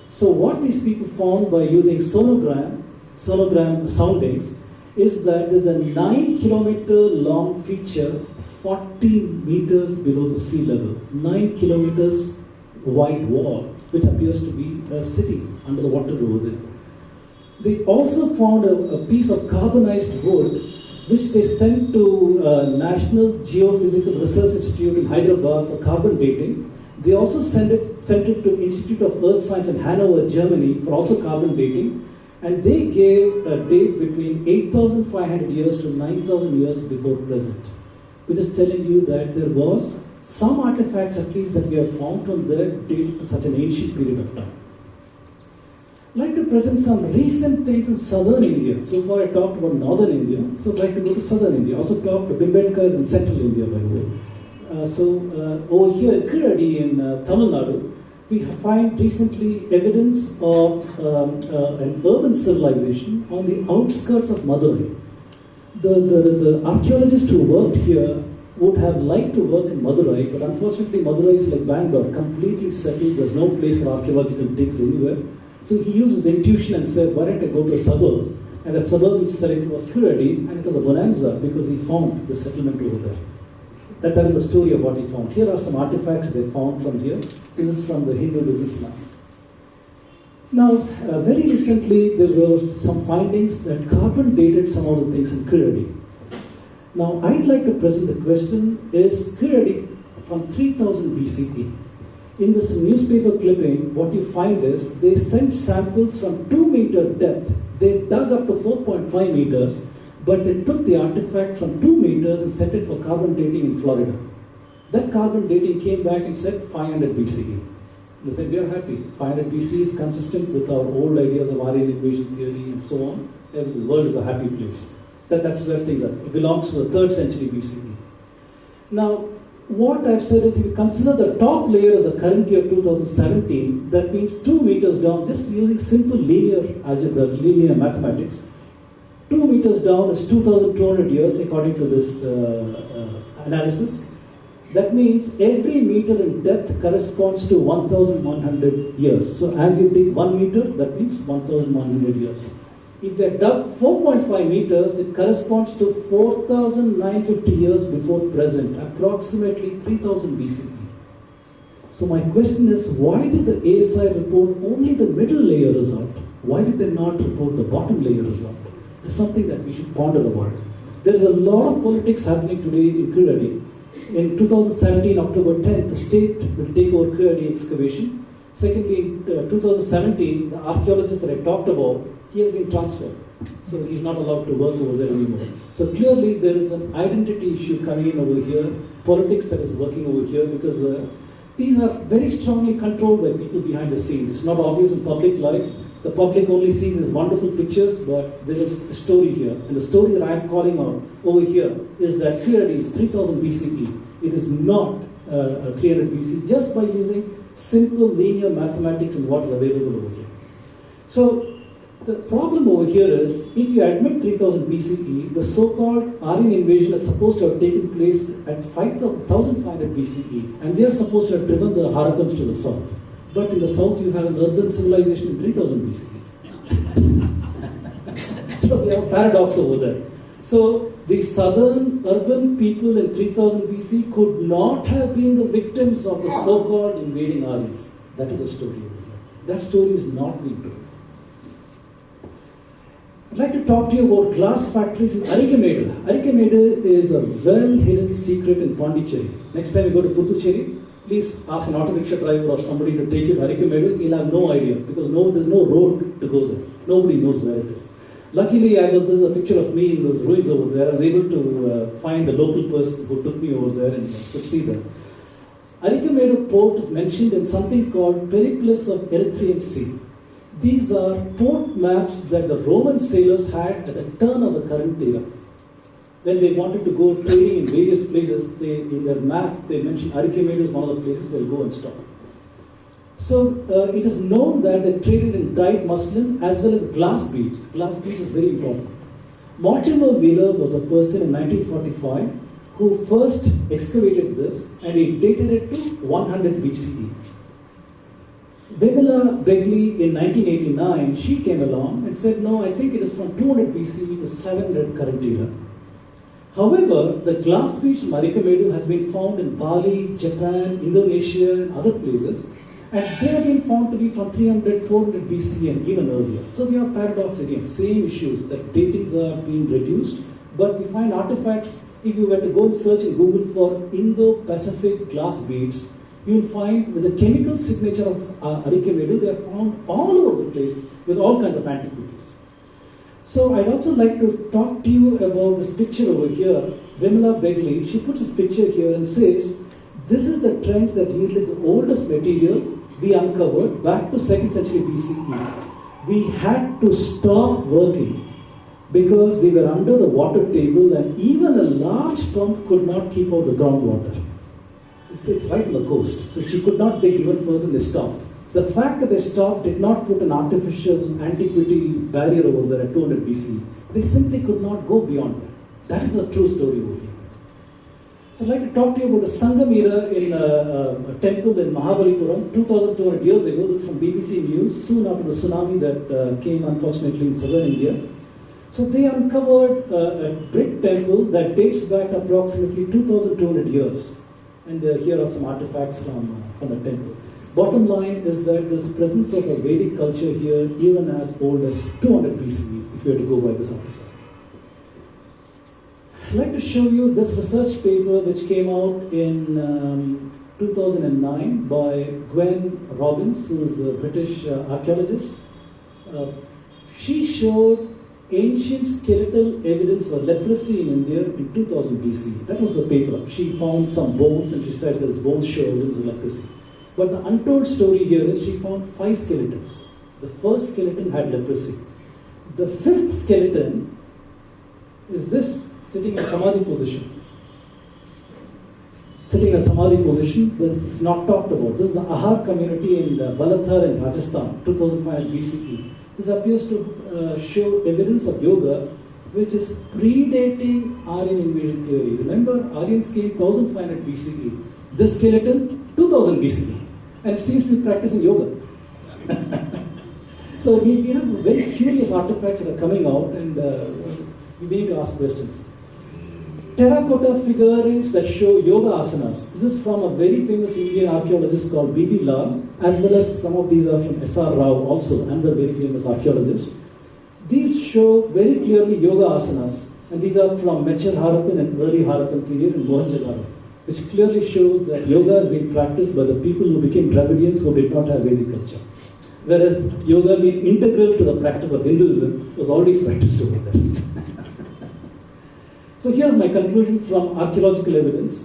So what these people found by using sonogram soundings, is that there's a 9-kilometer long feature 40 meters below the sea level, 9 kilometers wide wall, which appears to be a city under the water over there. They also found a piece of carbonized wood which they sent to National Geophysical Research Institute in Hyderabad for carbon dating. They also sent it to Institute of Earth Science in Hanover, Germany for also carbon dating. And they gave a date between 8,500 years to 9,000 years before present, which is telling you that there was some artifacts at least that we have found from there dated to such an ancient period of time. I'd like to present some recent things in southern India. So far I talked about northern India, so I'd like to go to southern India. Also talked to Bimbetkars in central India, by the way. Over here in Kiradi in Tamil Nadu, we find recently evidence of an urban civilization on the outskirts of Madurai. The archaeologists who worked here would have liked to work in Madurai, but unfortunately Madurai is like Bangalore, completely settled. There's no place for archaeological digs anywhere. So he used his intuition and said, why don't I go to a suburb? And a suburb which selected was Kiradi, and it was a bonanza because he found the settlement over there. That is the story of what he found. Here are some artifacts they found from here. This is from the Hindu businessman. Now, very recently there were some findings that carbon dated some of the things in Kiradi. Now, I'd like to present the question, is Kiradi from 3000 BCE? In this newspaper clipping, what you find is they sent samples from 2 meter depth. They dug up to 4.5 meters, but they took the artifact from 2 meters and sent it for carbon dating in Florida. That carbon dating came back and said 500 BCE. They said, we are happy. 500 BCE is consistent with our old ideas of Aryan invasion theory and so on. The world is a happy place. That's where things are. It belongs to the 3rd century BCE. Now, what I've said is if you consider the top layer as a current year 2017, that means 2 meters down, just using simple linear algebra, linear mathematics. 2 meters down is 2,200 years according to this analysis. That means every meter in depth corresponds to 1,100 years. So as you dig 1 meter, that means 1,100 years. If they dug 4.5 meters, it corresponds to 4,950 years before present, approximately 3,000 BCE. So my question is, why did the ASI report only the middle layer result? Why did they not report the bottom layer result? It's something that we should ponder about. There is a lot of politics happening today in Kiradi. In 2017, October 10th, the state will take over Kiradi excavation. Secondly, in 2017, the archaeologist that I talked about, he has been transferred. So he's not allowed to work over there anymore. So clearly there is an identity issue coming in over here, politics that is working over here, because these are very strongly controlled by people behind the scenes. It's not obvious in public life. The public only sees these wonderful pictures, but there is a story here. And the story that I am calling out over here is that Kiradi is 3000 BCE. It is not 300 BC, just by using simple linear mathematics and what is available over here. So the problem over here is, if you admit 3000 BCE, the so-called Aryan invasion is supposed to have taken place at 1500 BCE, and they are supposed to have driven the Harappans to the south. But in the south, you have an urban civilization in 3000 BCE. So we have a paradox over there. So the southern urban people in 3000 BC could not have been the victims of the so-called invading Aryans. That is the story over here. That story is not being told. I'd like to talk to you about glass factories in Arikamedu. Arikamedu is a well-hidden secret in Pondicherry. Next time you go to Puducherry, please ask an auto rickshaw driver or somebody to take you to Arikamedu. He'll have no idea because there's no road to go there. Nobody knows where it is. Luckily, this is a picture of me in those ruins over there. I was able to find a local person who took me over there and could see them. Arikamedu port is mentioned in something called Periplus of Erythraean Sea. These are port maps that the Roman sailors had at the turn of the current era. When they wanted to go trading in various places, in their map, they mentioned Arikamedu is one of the places they'll go and stop. So it is known that they traded in dyed muslin as well as glass beads. Glass beads is very important. Mortimer Wheeler was a person in 1945 who first excavated this, and he dated it to 100 BCE. Vimala Begley in 1989, she came along and said, no, I think it is from 200 BCE to 700 current era. However, the glass beads from Arikamedu has been found in Bali, Japan, Indonesia, and other places, and they have been found to be from 300, 400 BC and even earlier. So we have paradox again, same issues, that datings are being reduced, but we find artifacts. If you were to go and search in Google for Indo-Pacific glass beads, you will find with the chemical signature of Arikamedu, they are found all over the place with all kinds of antiquities. So I'd also like to talk to you about this picture over here. Vimala Begley, she puts this picture here and says, this is the trench that yielded the oldest material we uncovered back to 2nd century BCE. We had to stop working because we were under the water table and even a large pump could not keep out the groundwater. It's right on the coast, so she could not dig even further, they stopped. The fact that they stopped did not put an artificial antiquity barrier over there at 200 BCE. They simply could not go beyond that. That is the true story over here. So I'd like to talk to you about the Sangam era in a temple in Mahabalipuram 2,200 years ago. This is from BBC News, soon after the tsunami that came unfortunately in southern India. So they uncovered a brick temple that dates back approximately 2,200 years. And here are some artifacts from the temple. Bottom line is that there's presence of a Vedic culture here even as old as 200 BCE, if you were to go by this artifact. I'd like to show you this research paper which came out in 2009 by Gwen Robbins, who is a British archaeologist. She showed ancient skeletal evidence for leprosy in India in 2000 BC. That was her paper. She found some bones and she said there's bones show evidence of leprosy. But the untold story here is she found 5 skeletons. The first skeleton had leprosy. The 5th skeleton is this, sitting in Samadhi position. Sitting in a Samadhi position, this is not talked about. This is the Ahar community in Balathar in Rajasthan, 2500 BCE. This appears to show evidence of yoga which is predating Aryan invasion theory. Remember, Aryans came 1500 BCE. This skeleton, 2000 BCE. And it seems to be practicing yoga. So we have very curious artifacts that are coming out, and we need to ask questions. Terracotta figurines that show yoga asanas. This is from a very famous Indian archaeologist called B.B. Lal, as well as some of these are from S.R. Rao, also another very famous archaeologist. These show very clearly yoga asanas, and these are from Mechar Harappan and early Harappan period in Mohenjo-daro, which clearly shows that yoga has been practiced by the people who became Dravidians who did not have Vedic culture. Whereas yoga being integral to the practice of Hinduism was already practiced over there. So here's my conclusion from archaeological evidence.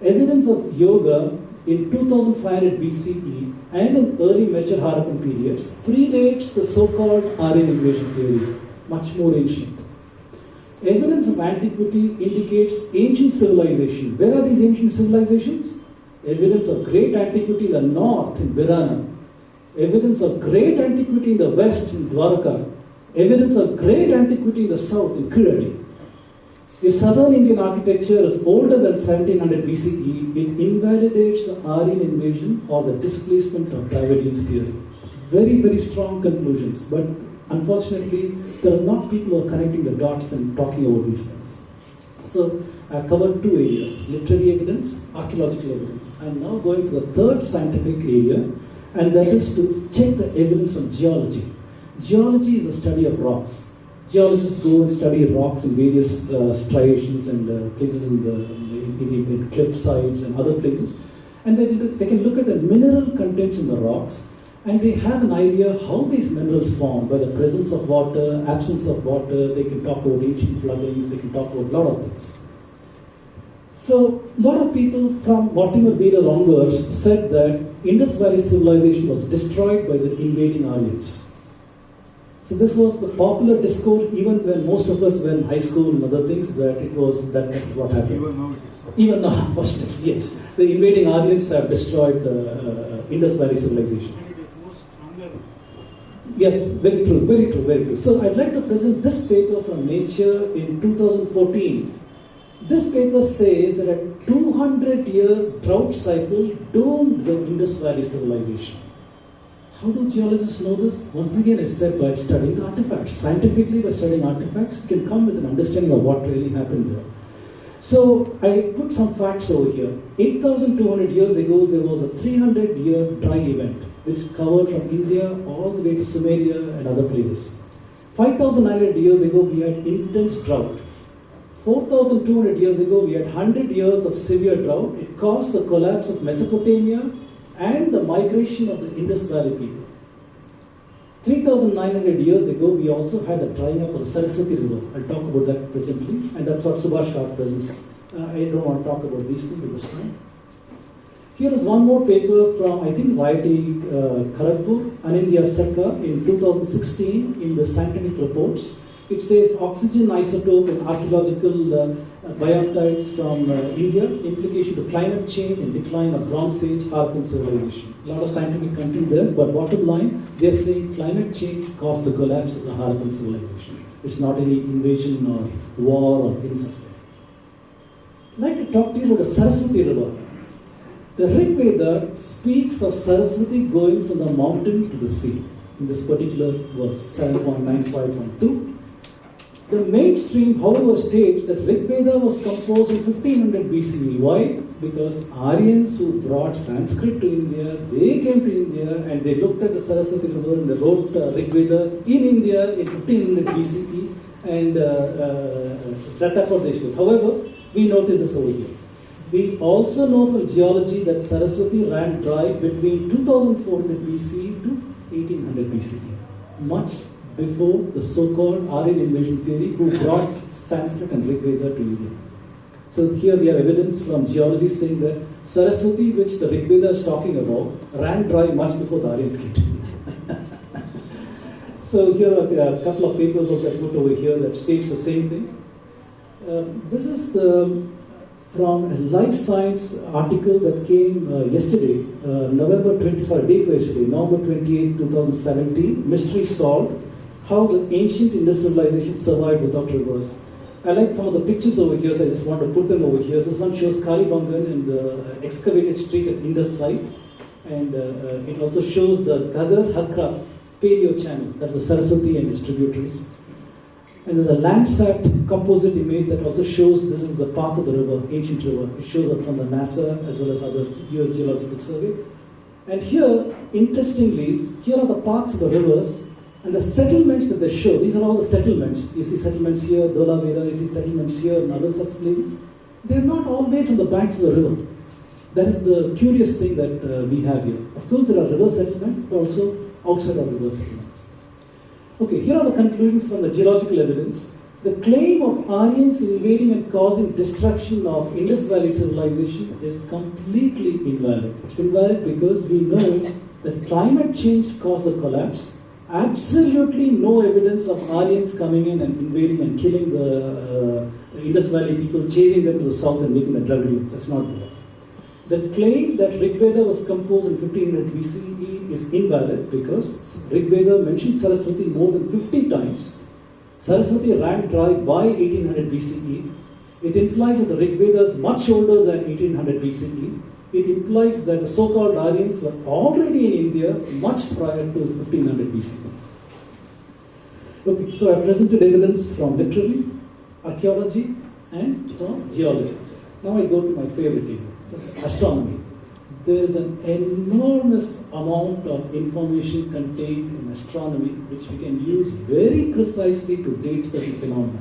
Evidence of yoga in 2500 BCE and in early Mechar Harappan periods predates the so-called Aryan invasion theory, much more ancient. Evidence of antiquity indicates ancient civilization. Where are these ancient civilizations? Evidence of great antiquity in the north in Birana. Evidence of great antiquity in the west in Dwarka. Evidence of great antiquity in the south in Kiradi. If southern Indian architecture is older than 1700 BCE, it invalidates the Aryan invasion or the displacement of Dravidian theory. Very, very strong conclusions, but unfortunately, there are not people who are connecting the dots and talking over these things. So, I have covered 2 areas, literary evidence, archaeological evidence. I am now going to the third scientific area, and that is to check the evidence from geology. Geology is the study of rocks. Geologists go and study rocks in various striations and places in cliff sides and other places. And they can look at the mineral contents in the rocks, and they have an idea how these minerals form, by the presence of water, absence of water. They can talk about ancient floodings, they can talk about a lot of things. So, a lot of people from Mortimer Wheeler onwards said that Indus Valley civilization was destroyed by the invading Aryans. So this was the popular discourse even when most of us were in high school and other things, that that's what happened. Even now it is so. Even now, unfortunately, yes. The invading Aryans have destroyed Indus Valley civilization. And it is more stronger. Yes, very true, very true, very true. So I'd like to present this paper from Nature in 2014. This paper says that a 200-year drought cycle doomed the Indus Valley civilization. How do geologists know this? Once again, I said by studying the artifacts. Scientifically, by studying artifacts, you can come with an understanding of what really happened there. So I put some facts over here. 8,200 years ago, there was a 300-year dry event, which covered from India all the way to Sumeria and other places. 5,900 years ago, we had intense drought. 4,200 years ago, we had 100 years of severe drought. It caused the collapse of Mesopotamia and the migration of the Indus Valley people. 3,900 years ago, we also had the drying up of the Saraswati River. I'll talk about that presently, and that's what Subhash Kar presents. I don't want to talk about these things at this time. Here is one more paper from, I think, IIT Kharagpur, Anindya Sarkar, in 2016 in the Scientific Reports. It says oxygen isotope and archaeological biotides from India, implication to climate change and decline of Bronze Age Harappan civilization. A lot of scientific content there, but bottom line, they're saying climate change caused the collapse of the Harappan civilization. It's not any invasion or war or any such thing. I'd like to talk to you about the Saraswati River. The Rig Veda speaks of Saraswati going from the mountain to the sea in this particular verse, 7.95.2. The mainstream, however, states that Rig Veda was composed in 1500 BCE. Why? Because Aryans who brought Sanskrit to India, they came to India and they looked at the Saraswati River and they wrote Rig Veda in India in 1500 BCE, and that's what they should. However, we notice this over here. We also know from geology that Saraswati ran dry between 2400 BCE to 1800 BCE, much before the so-called Aryan invasion theory who brought Sanskrit and Rig Veda to India. So here we have evidence from geology saying that Saraswati, which the Rig Veda is talking about, ran dry much before the Aryans came to India. So here are a couple of papers also I put over here that states the same thing. This is from a Life Science article that came yesterday, November 28, 2017, Mystery Solved, how the ancient Indus civilization survived without rivers. I like some of the pictures over here, so I just want to put them over here. This one shows Kalibangan in the excavated street at Indus site, and it also shows the Ghaggar Hakra paleo channel, that's the Saraswati and its tributaries. And there's a Landsat composite image that also shows this is the path of the river, ancient river. It shows up from the NASA as well as other US Geological Survey. And here, interestingly, here are the paths of the rivers and the settlements that they show. These are all the settlements. You see settlements here, Dholavira, you see settlements here and other such places. They're not always on the banks of the river. That is the curious thing that we have here. Of course, there are river settlements, but also outside of river settlements. Okay, here are the conclusions from the geological evidence. The claim of Aryans invading and causing destruction of Indus Valley civilization is completely invalid. It's invalid because we know that climate change caused the collapse. Absolutely no evidence of Aryans coming in and invading and killing the Indus Valley people, chasing them to the south and making them Dravidians. That's not there. The claim that Rig Veda was composed in 1500 BCE is invalid because Rig Veda mentions Saraswati more than 50 times. Saraswati ran dry by 1800 BCE. It implies that the Rig Veda is much older than 1800 BCE. It implies that the so-called Aryans were already in India much prior to 1500 BCE. Okay, so I presented evidence from literary, archaeology, and from geology. Now I go to my favorite area. Astronomy. There is an enormous amount of information contained in astronomy which we can use very precisely to date certain phenomena.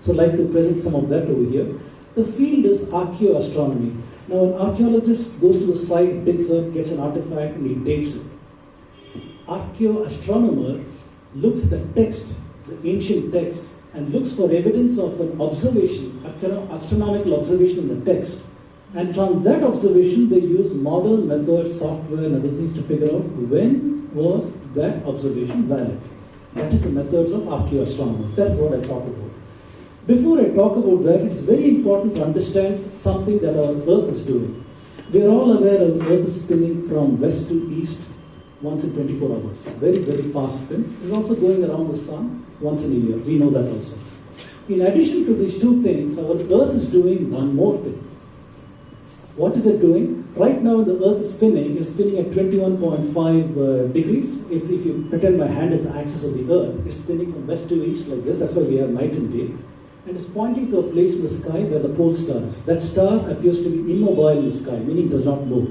So I'd like to present some of that over here. The field is archaeoastronomy. Now an archaeologist goes to the site, digs up, gets an artifact and he dates it. Archaeoastronomer looks at the text, the ancient text, and looks for evidence of an observation, astronomical observation in the text. And from that observation, they use modern methods, software, and other things to figure out when was that observation valid. That is the methods of archaeoastronomers. That is what I talk about. Before I talk about that, it's very important to understand something that our Earth is doing. We are all aware of Earth is spinning from west to east once in 24 hours. Very, very fast spin. It's also going around the sun once in a year. We know that also. In addition to these two things, our Earth is doing one more thing. What is it doing? Right now the Earth is spinning. It's spinning at 21.5 degrees. If you pretend my hand is the axis of the Earth, it's spinning from west to east like this. That's why we have night and day. And it's pointing to a place in the sky where the pole star is. That star appears to be immobile in the sky, meaning does not move.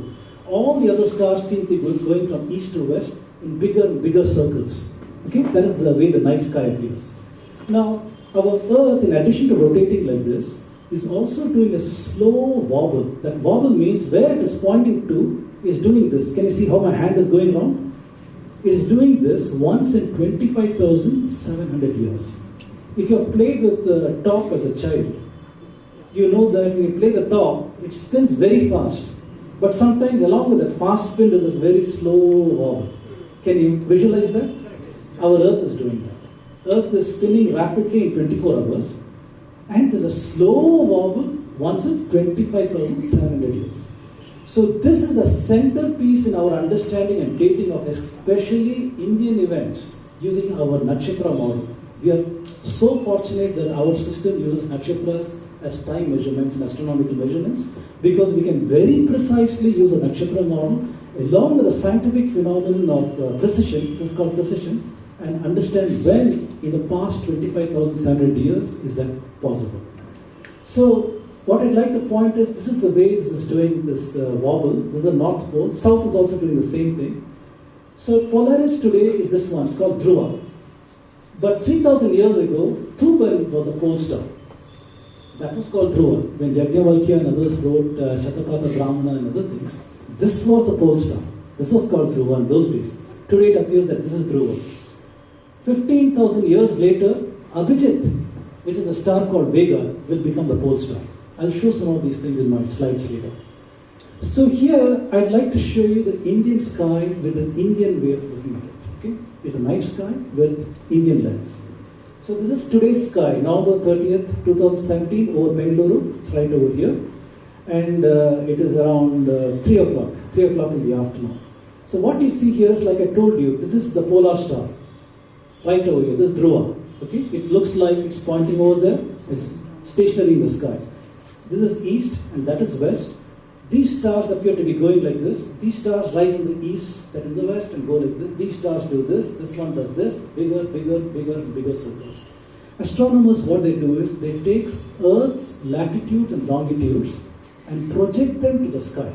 All the other stars seem to be going from east to west in bigger and bigger circles. Okay, that is the way the night sky appears. Now, our Earth, in addition to rotating like this, is also doing a slow wobble. That wobble means where it is pointing to is doing this. Can you see how my hand is going around? It is doing this once in 25,700 years. If you have played with the top as a child, you know that when you play the top, it spins very fast. But sometimes along with that fast spin, there's a very slow wobble. Can you visualize that? Our Earth is doing that. Earth is spinning rapidly in 24 hours. And there's a slow wobble once in 25,700 years. So this is a centerpiece in our understanding and dating of especially Indian events using our nakshatra model. We are so fortunate that our system uses nakshatras as time measurements and astronomical measurements because we can very precisely use a nakshatra model along with a scientific phenomenon of precision, this is called precision, and understand when in the past 25,700 years is that possible. So what I'd like to point is this is the way this is doing this wobble. This is the North Pole. South is also doing the same thing. So Polaris today is this one. It's called Dhruva. But 3,000 years ago, Thuban was a pole star. That was called Dhruva. When Yajnavalkya and others wrote Shatapatha Brahmana and other things, this was the pole star. This was called Dhruva in those days. Today it appears that this is Dhruva. 15,000 years later, Abhijit, which is a star called Vega, will become the pole star. I'll show some of these things in my slides later. So here, I'd like to show you the Indian sky with an Indian way of looking at it. Okay? It's a night sky with Indian lens. So this is today's sky, November 30th, 2017, over Bengaluru. It's right over here. And it is around 3 o'clock in the afternoon. So what you see here is, like I told you, this is the polar star. Right over here, this is Dhruva. Okay? It looks like it's pointing over there. It's stationary in the sky. This is east and that is west. These stars appear to be going like this. These stars rise in the east, set in the west, and go like this. These stars do this. This one does this. Bigger, bigger, bigger, and bigger circles. Astronomers, what they do is they take Earth's latitudes and longitudes and project them to the sky.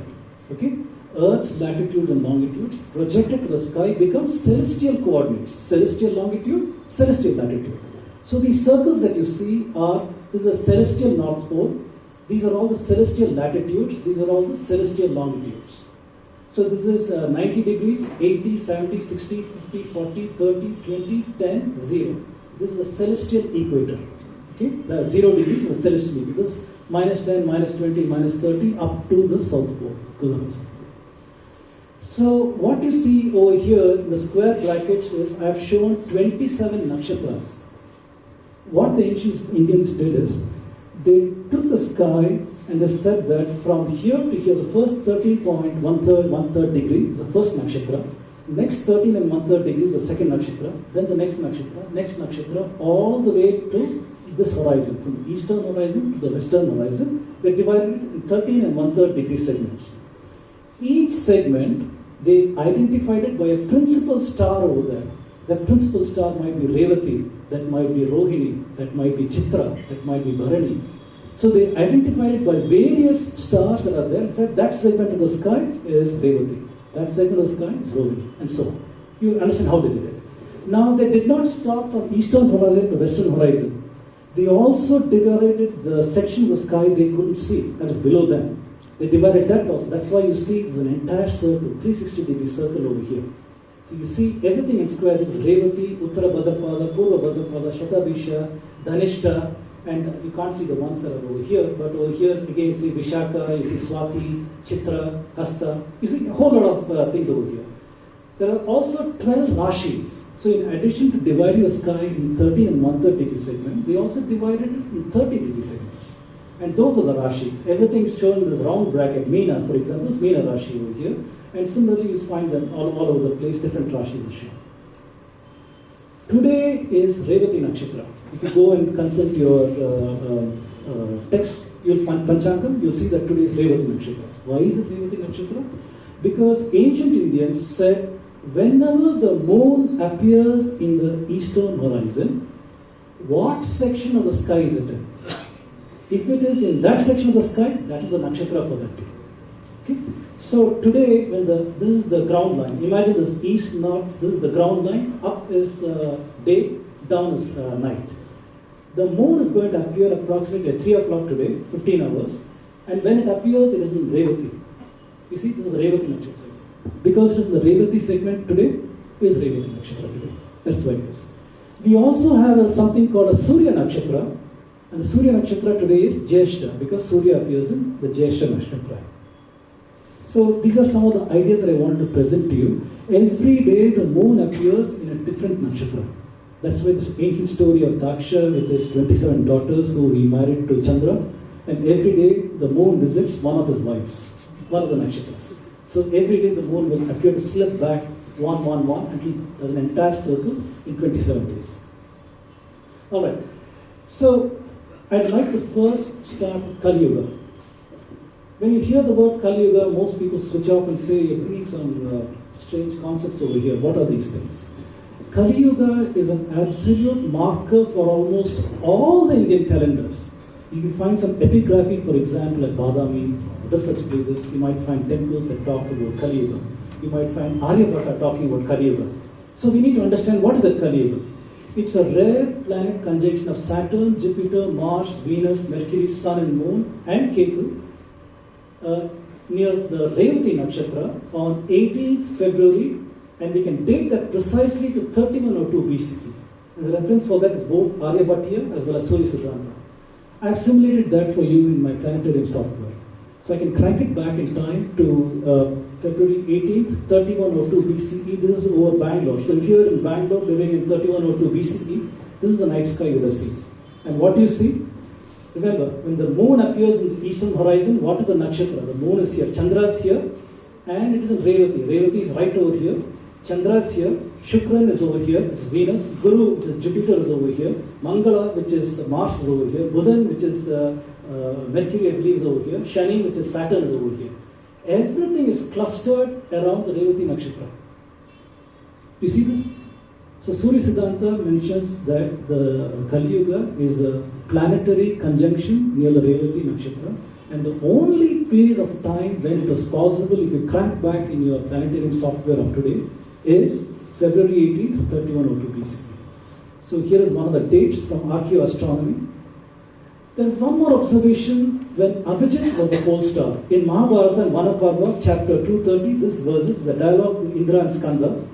Okay? Earth's latitudes and longitudes projected to the sky become celestial coordinates. Celestial longitude, celestial latitude. So these circles that you see are, this is a celestial North Pole. These are all the celestial latitudes. These are all the celestial longitudes. So this is 90 degrees, 80, 70, 60, 50, 40, 30, 20, 10, 0. This is a celestial equator. Okay? The 0 degrees is a celestial equator. This is minus 10, minus 20, minus 30 up to the South Pole. So what you see over here in the square brackets is I have shown 27 nakshatras. What the ancient Indians did is they took the sky and they said that from here to here, the first 13.1 degree is the first nakshatra, next 13 and 1/3 degree is the second nakshatra, then the next nakshatra, all the way to this horizon, from the eastern horizon to the western horizon. They divided it in 13 and 1/3 degree segments. Each segment, they identified it by a principal star over there. That principal star might be Revati, that might be Rohini, that might be Chitra, that might be Bharani. So they identified it by various stars that are there. In fact, that segment of the sky is Revati. That segment of the sky is Rohini, and so on. You understand how they did it. Now, they did not stop from eastern horizon to western horizon. They also divided the section of the sky they couldn't see, that is below them. They divided that also. That's why you see there's an entire circle, 360-degree circle over here. So you see everything in square is Revati, Uttara Bhadrapada, Purva Bhadrapada, Shatabhisha, Dhanishta, and you can't see the ones that are over here, but over here again you see Vishaka, you see Swati, Chitra, Hasta, you see a whole lot of things over here. There are also 12 Rashis. So in addition to dividing the sky in 13 and 1/3 degree segment, they also divided it in 30 degree segments. And those are the Rashis. Everything is shown in this round bracket. Meena, for example, is Meena Rashi over here. And similarly, you find them all over the place, different Rashis are shown. Today is Revati Nakshatra. If you go and consult your text, you'll find Panchangam, you'll see that today is Revati Nakshatra. Why is it Revati Nakshatra? Because ancient Indians said whenever the moon appears in the eastern horizon, what section of the sky is it in? If it is in that section of the sky, that is the nakshatra for that day. Okay? So today, when this is the ground line. Imagine this east, north, this is the ground line. Up is day, down is night. The moon is going to appear approximately at 3 o'clock today, 15 hours. And when it appears, it is in Revati. You see, this is Revati Nakshatra. Because it is in the Revati segment today, it is Revati Nakshatra today. That's why it is. We also have something called a Surya Nakshatra. And the Surya Nakshatra today is Jyeshta, because Surya appears in the Jyeshta Nakshatra. So these are some of the ideas that I wanted to present to you. Every day the moon appears in a different nakshatra. That's why this ancient story of Daksha with his 27 daughters who he married to Chandra. And every day the moon visits one of his wives, one of the nakshatras. So every day the moon will appear to slip back 1, 1, 1 until it does an entire circle in 27 days. Alright, so I'd like to first start with Kali Yuga. When you hear the word Kali Yuga, most people switch off and say, you're bringing some strange concepts over here. What are these things? Kali Yuga is an absolute marker for almost all the Indian calendars. You can find some epigraphy, for example, at Badami, other such places. You might find temples that talk about Kali Yuga. You might find Aryabhata talking about Kali Yuga. So we need to understand what is a Kali Yuga. It's a rare planet conjunction of Saturn, Jupiter, Mars, Venus, Mercury, Sun and Moon, and Ketu, near the Revati Nakshatra on 18th February, and we can date that precisely to 3102 BCE. And the reference for that is both Aryabhatiya as well as Surya Siddhanta. I have simulated that for you in my planetarium software. So I can crank it back in time to February 18th, 3102 BCE. This is over Bangalore. So if you are in Bangalore living in 3102 BCE, this is the night sky you will see. And what do you see? Remember, when the moon appears in the eastern horizon, what is the nakshatra? The moon is here, Chandra is here, and it is in Revati. Revati is right over here. Chandra is here, Shukran is over here, it's Venus. Guru, which is Jupiter, is over here. Mangala, which is Mars, is over here. Buddhan, which is Mercury, I believe, is over here. Shani, which is Saturn, is over here. Everything is clustered around the Revati nakshatra. You see this? So Surya Siddhanta mentions that the Kali Yuga is a planetary conjunction near the Revati nakshatra, and the only period of time when it was possible, if you crank back in your planetarium software of today, is February 18th, 3102 BCE. So here is one of the dates from archaeoastronomy. There is one more observation when Abhijit was a pole star. In Mahabharata and Manaparva, chapter 230, this verse is the dialogue with Indra and Skanda.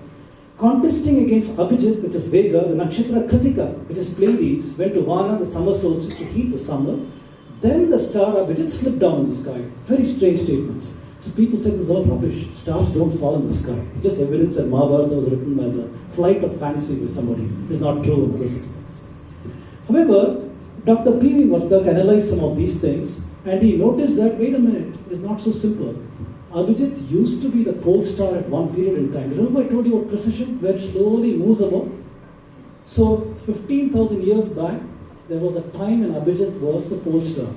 Contesting against Abhijit, which is Vega, the nakshatra Kritika, which is Pleiades, went to Vana, the summer solstice, to heat the summer. Then the star Abhijit slipped down in the sky. Very strange statements. So people said this is all rubbish. Stars don't fall in the sky. It's just evidence that Mahabharata was written as a flight of fancy with somebody. It's not true and other such things. However, Dr. P.V. Vartak analyzed some of these things, and he noticed that, wait a minute, it's not so simple. Abhijit used to be the pole star at one period in time. Remember I told you about precision, where it slowly moves about? So 15,000 years back, there was a time when Abhijit was the pole star.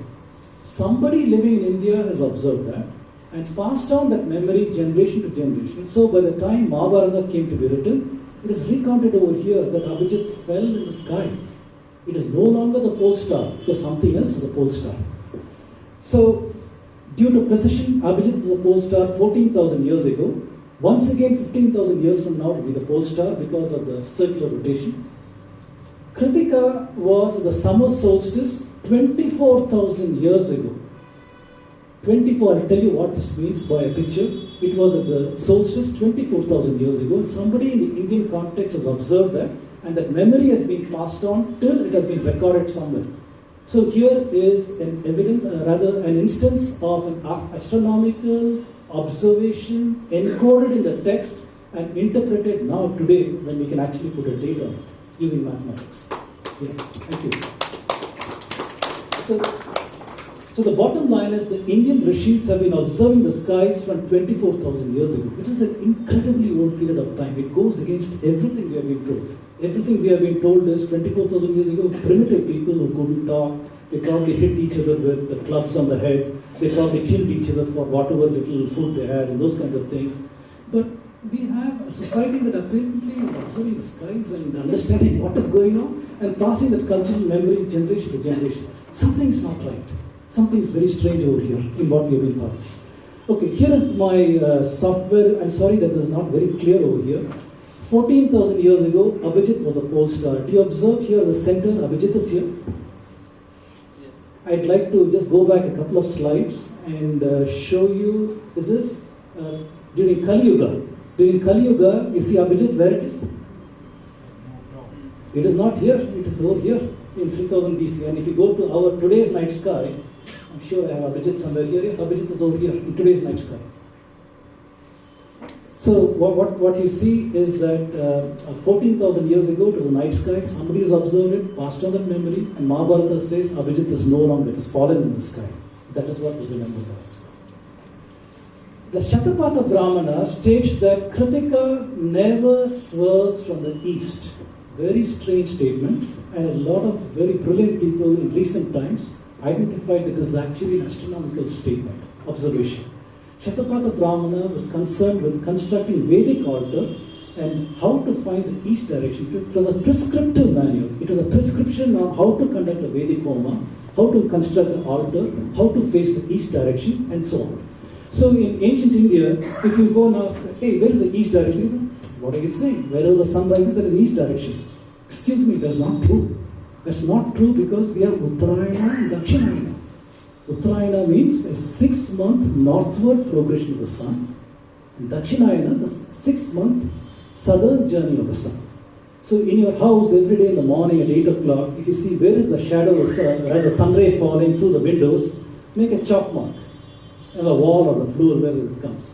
Somebody living in India has observed that and passed down that memory generation to generation. So by the time Mahabharata came to be written, it is recounted over here that Abhijit fell in the sky. It is no longer the pole star, because something else is a pole star. So, due to precision, Abhijit is a pole star 14,000 years ago. Once again, 15,000 years from now, it will be the pole star because of the circular rotation. Kritika was the summer solstice 24,000 years ago. 24, I'll tell you what this means by a picture. It was at the solstice 24,000 years ago, and somebody in the Indian context has observed that, and that memory has been passed on till it has been recorded somewhere. So here is an evidence, rather an instance of an astronomical observation encoded in the text and interpreted now today when we can actually put a date on it using mathematics. Yeah, thank you. So the bottom line is the Indian rishis have been observing the skies from 24,000 years ago, which is an incredibly old period of time. It goes against everything we have been told. Everything we have been told is 24,000 years ago, primitive people who couldn't talk, they probably hit each other with the clubs on the head, they probably killed each other for whatever little food they had and those kinds of things. But we have a society that apparently is observing the skies and understanding what is going on and passing that cultural memory generation to generation. Something is not right. Something is very strange over here in what we have been taught. Okay, here is my software. I'm sorry that this is not very clear over here. 14,000 years ago, Abhijit was a pole star. Do you observe here the center, Abhijit is here? Yes. I'd like to just go back a couple of slides and show you, this is during Kali Yuga. During Kali Yuga, you see Abhijit where it is? It is not here, it is over here in 3000 BC. And if you go to our today's night sky, I'm sure I have Abhijit somewhere here. Yes, Abhijit is over here in today's night sky. So what you see is that 14,000 years ago, it was a night sky. Somebody has observed it, passed on that memory, and Mahabharata says Abhijit is no longer, it has fallen in the sky. That is what is remembered as. The Shatapatha Brahmana states that Kritika never swerves from the east. Very strange statement, and a lot of very brilliant people in recent times identified that this is actually an astronomical statement, observation. Shatapatha Brahmana was concerned with constructing Vedic altar and how to find the east direction. It was a prescriptive manual. It was a prescription on how to conduct a Vedic homa, how to construct the altar, how to face the east direction, and so on. So in ancient India, if you go and ask, hey, where is the east direction? He said, what are you saying? Wherever the sun rises, that is the east direction. Excuse me, that's not true. That's not true because we have Uttarayana and Dakshinayana. Uttarayana means a 6-month northward progression of the sun. And Dakshinayana is a 6-month southern journey of the sun. So in your house, every day in the morning at 8 o'clock, if you see where is the shadow of the sun, the sun ray falling through the windows, make a chalk mark on the wall or the floor wherever it comes.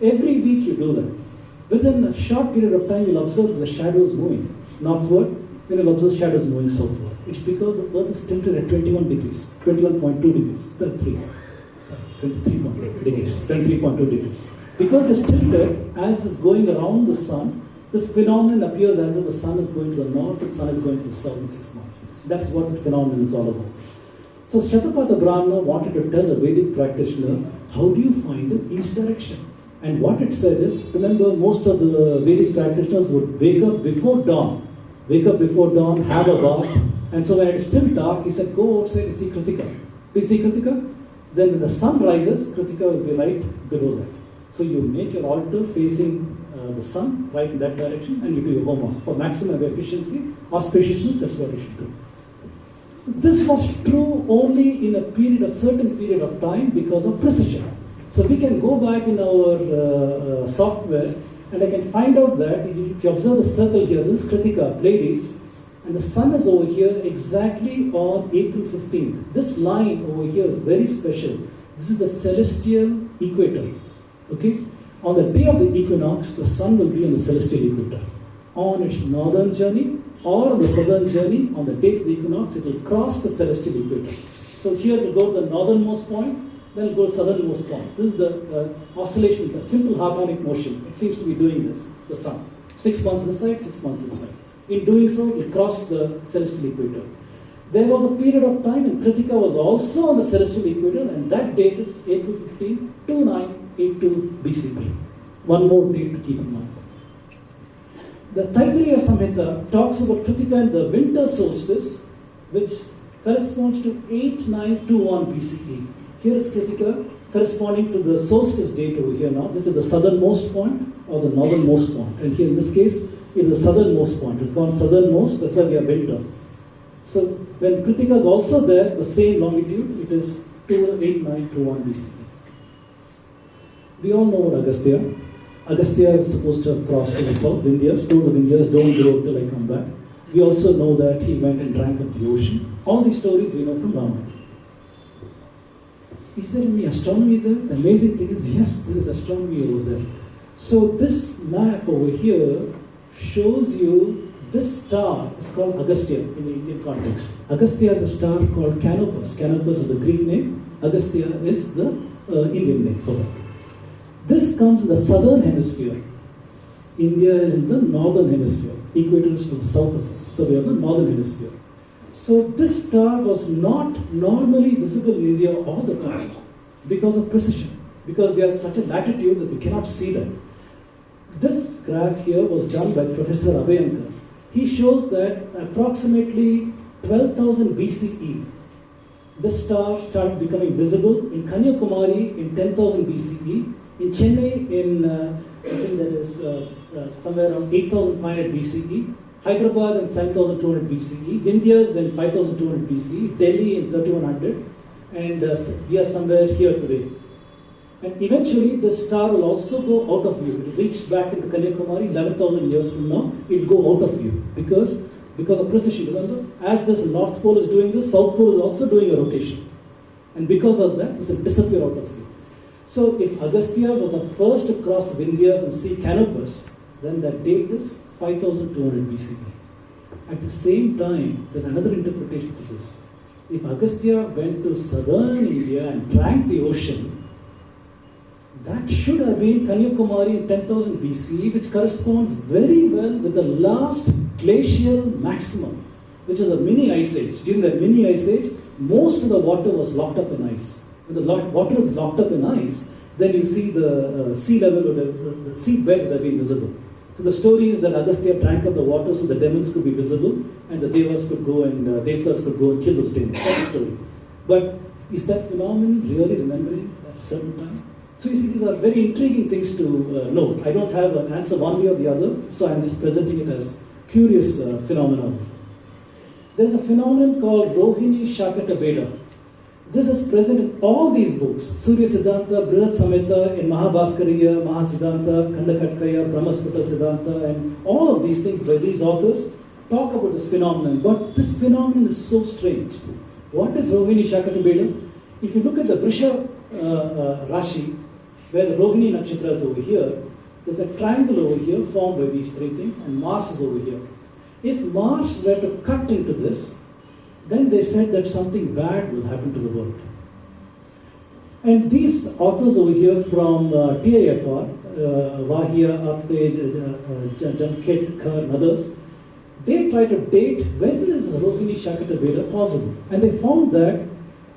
Every week you do that. Within a short period of time, you'll observe the shadows moving northward, then you'll observe shadows moving southward. It's because the earth is tilted at 21 degrees, 21.2 degrees, 23.2 degrees, 23.2 degrees. Because it is tilted, as it is going around the sun, this phenomenon appears as if the sun is going to the north and the sun is going to the south in 6 months. That's what the phenomenon is all about. So Shatapatha Brahmana wanted to tell the Vedic practitioner, how do you find the east direction? And what it said is, remember most of the Vedic practitioners would wake up before dawn, have a bath, and so when it's still dark, he said, go outside and see Kritika. Do you see Kritika? Then when the sun rises, Kritika will be right below that. So you make your altar facing the sun, right in that direction, and you do your homa. For maximum efficiency, auspiciousness, that's what you should do. This was true only in a certain period of time because of precision. So we can go back in our software and I can find out that if you observe the circle here, this is Kritika, Pleiades, and the sun is over here exactly on April 15th. This line over here is very special. This is the celestial equator. Okay? On the day of the equinox, the sun will be on the celestial equator. On its northern journey or on the southern journey, on the date of the equinox, it will cross the celestial equator. So here it will go to the northernmost point, then it will go to the southernmost point. This is the oscillation, the simple harmonic motion. It seems to be doing this, the sun. 6 months this side, 6 months this side. In doing so, it crossed the celestial equator. There was a period of time when Kritika was also on the celestial equator, and that date is April 15th, 2982 BCE. One more date to keep in mind. The Taittiriya Samhita talks about Kritika in the winter solstice, which corresponds to 8921 BCE. Here is Kritika corresponding to the solstice date over here now. This is the southernmost point or the northernmost point. And here in this case, it is the southernmost point. It's gone southernmost, that's why we have winter. So when Kritika is also there, the same longitude, it is 8921 BCE. We all know about Agastya. Agastya is supposed to have crossed to the south, Vindhyas, told the Vindhyas, don't go till I come back. We also know that he went and drank up the ocean. All these stories we know from Ramayana. Is there any astronomy there? The amazing thing is, yes, there is astronomy over there. So this map over here shows you this star is called Agastya in the Indian context. Agastya is a star called Canopus. Canopus is the Greek name. Agastya is the Indian name for that. This comes in the southern hemisphere. India is in the northern hemisphere. equator is to the south of us. So we are the northern hemisphere. So this star was not normally visible in India all the time because of precision, because we are at such a latitude that we cannot see them. This graph here was done by Professor Abhayankar. He shows that approximately 12,000 BCE, this star started becoming visible in Kanyakumari in 10,000 BCE, in Chennai in, I think that is somewhere around 8,500 BCE, Hyderabad in 7,200 BCE, Vindhyas in 5,200 BCE, Delhi in 3,100, and we are somewhere here today. And eventually, the star will also go out of view. It will reach back into Kanyakumari 11,000 years from now. It will go out of view because of precision. Remember, as this North Pole is doing this, South Pole is also doing a rotation. And because of that, this will disappear out of view. So, if Agastya was the first to cross the Vindhyas and see Canopus, then that date is 5,200 BCE. At the same time, there's another interpretation to this. If Agastya went to southern India and drank the ocean, that should have been Kanyakumari in 10,000 BCE, which corresponds very well with the last glacial maximum, which is a mini ice age. During that mini ice age, most of the water was locked up in ice. When the water is locked up in ice, then you see the sea level or the sea bed would have been visible. So the story is that Agastya drank up the water so the demons could be visible and the devas could go and devatas could go and kill those demons. That's the story. But is that phenomenon really remembering at a certain time? So you see, these are very intriguing things to know. I don't have an answer one way or the other, so I'm just presenting it as curious phenomenon. There's a phenomenon called Rohini Shakata Veda. This is present in all these books, Surya Siddhanta, Brihat Samhita, in Mahabhaskariya, Mahasiddhanta, Khandakatkaya, Brahmasputra Siddhanta, and all of these things by these authors talk about this phenomenon. But this phenomenon is so strange. What is Rohini Shakata Veda? If you look at the Vrisha Rashi, where the Rohini Nakshatra is over here, there's a triangle over here formed by these three things, and Mars is over here. If Mars were to cut into this, then they said that something bad will happen to the world. And these authors over here from TIFR, Wadia, Apte, Jamketkar, and others, they try to date when is Rohini Shakata Veda possible. And they found that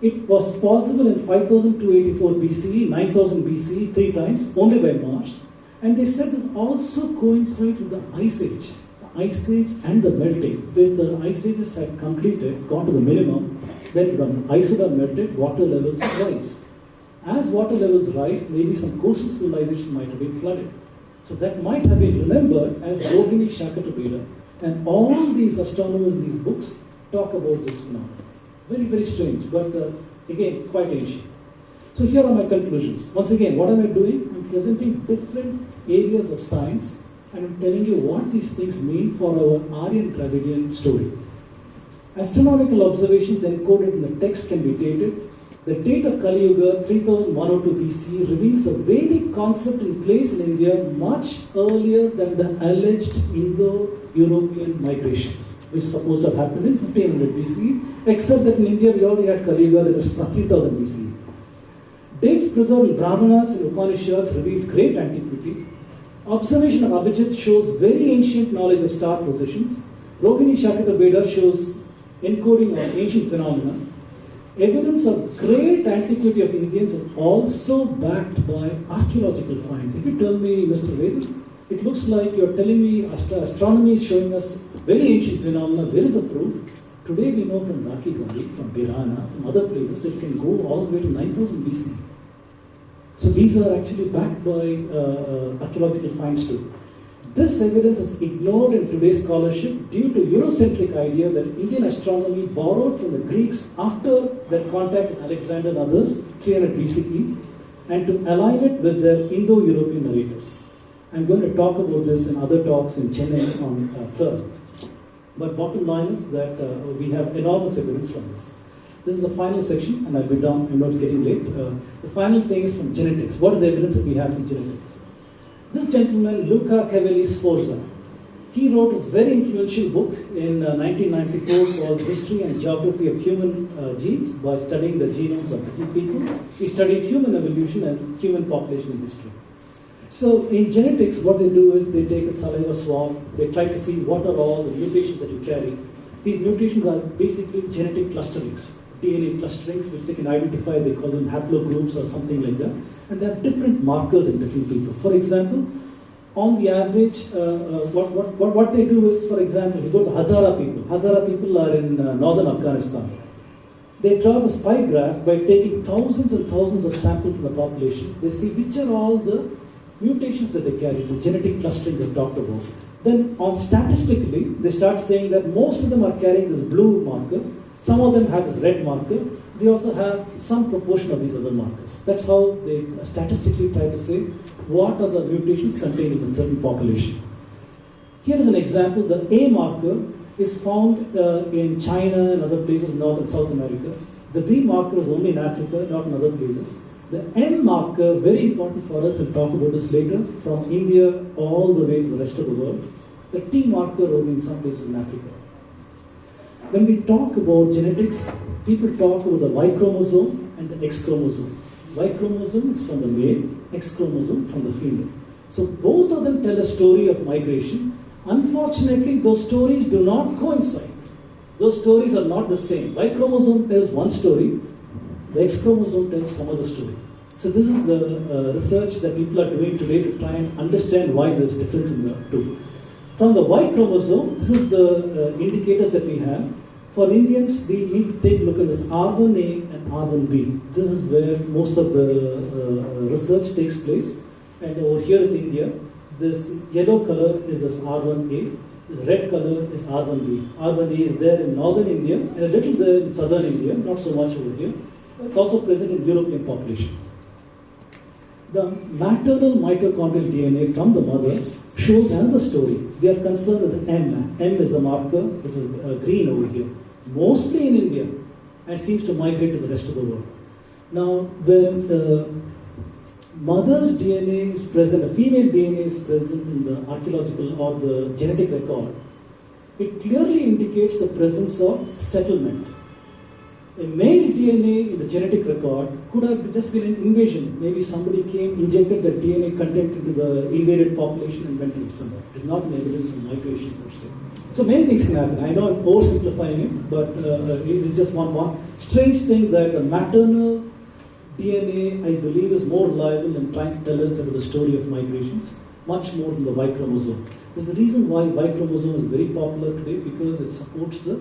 it was possible in 5284 BCE, 9000 BCE, 3 times, only by Mars. And they said this also coincides with the Ice Age. The Ice Age and the melting. If the Ice Ages had completed, gone to the minimum, then the ice would have melted, water levels rise. As water levels rise, maybe some coastal civilizations might have been flooded. So that might have been remembered as Rohini Shakata Veda. And all these astronomers in these books talk about this phenomenon. Very, very strange, but again, quite ancient. So here are my conclusions. Once again, what am I doing? I'm presenting different areas of science and I'm telling you what these things mean for our Aryan Dravidian story. Astronomical observations encoded in the text can be dated. The date of Kali Yuga, 3102 BC, reveals a Vedic concept in place in India much earlier than the alleged Indo-European migrations, which is supposed to have happened in 1500 BCE, except that in India we already had Kali Yuga that is 3000 BCE. Dates preserved in Brahmanas and Upanishads revealed great antiquity. Observation of Abhijit shows very ancient knowledge of star positions. Rohini Shakata Veda shows encoding of ancient phenomena. Evidence of great antiquity of Indians is also backed by archaeological finds. If you tell me, Mr. Vedam, it looks like you're telling me astronomy is showing us very ancient phenomena. Where is the proof? Today we know from Raki Gandhi, from Birana, from other places that can go all the way to 9000 BC. So these are actually backed by archaeological finds too. This evidence is ignored in today's scholarship due to Eurocentric idea that Indian astronomy borrowed from the Greeks after their contact with Alexander and others, 300 BCE, and to align it with their Indo-European narratives. I'm going to talk about this in other talks in Chennai on 3rd. But bottom line is that we have enormous evidence from this. This is the final section, and I'll be done. I know it's getting late. The final thing is from genetics. What is the evidence that we have from genetics? This gentleman, Luca Cavalli Sforza, he wrote this very influential book in 1994 called History and Geography of Human Genes by studying the genomes of different people. He studied human evolution and human population history. So in genetics, what they do is they take a saliva swab, they try to see what are all the mutations that you carry. These mutations are basically genetic clusterings, DNA clusterings, which they can identify. They call them haplogroups or something like that. And there are different markers in different people. For example, on the average, what they do is, for example, you go to Hazara people. Hazara people are in northern Afghanistan. They draw the spy graph by taking thousands and thousands of samples from the population. They see which are all the mutations that they carry, the genetic clusterings I talked about. Then, statistically, they start saying that most of them are carrying this blue marker. Some of them have this red marker. They also have some proportion of these other markers. That's how they statistically try to say what are the mutations contained in a certain population. Here is an example. The A marker is found in China and other places, North and South America. The B marker is only in Africa, not in other places. The M marker, very important for us, we'll talk about this later, from India all the way to the rest of the world. The T marker only in some places in Africa. When we talk about genetics, people talk about the Y chromosome and the X chromosome. Y chromosome is from the male, X chromosome from the female. So both of them tell a story of migration. Unfortunately, those stories do not coincide. Those stories are not the same. Y chromosome tells one story, the X chromosome tells some other story. So this is the research that people are doing today to try and understand why there's a difference in the two. From the Y chromosome, this is the indicators that we have. For Indians, we need to take a look at this R1A and R1B. This is where most of the research takes place. And over here is India. This yellow color is this R1A. This red color is R1B. R1A is there in northern India and a little there in southern India, not so much over here. It's also present in European populations. The maternal mitochondrial DNA from the mother shows another story. We are concerned with the M. M is the marker, which is green over here. Mostly in India, and seems to migrate to the rest of the world. Now, when the mother's DNA is present, a female DNA is present in the archaeological or the genetic record, it clearly indicates the presence of settlement. A male DNA in the genetic record could have just been an invasion. Maybe somebody came, injected the DNA content into the invaded population and went to somewhere. It is not an evidence of migration per se. So many things can happen. I know I'm oversimplifying it, but it is just one strange thing that the maternal DNA, I believe, is more reliable in trying to tell us about the story of migrations, much more than the Y chromosome. There's a reason why Y chromosome is very popular today, because it supports the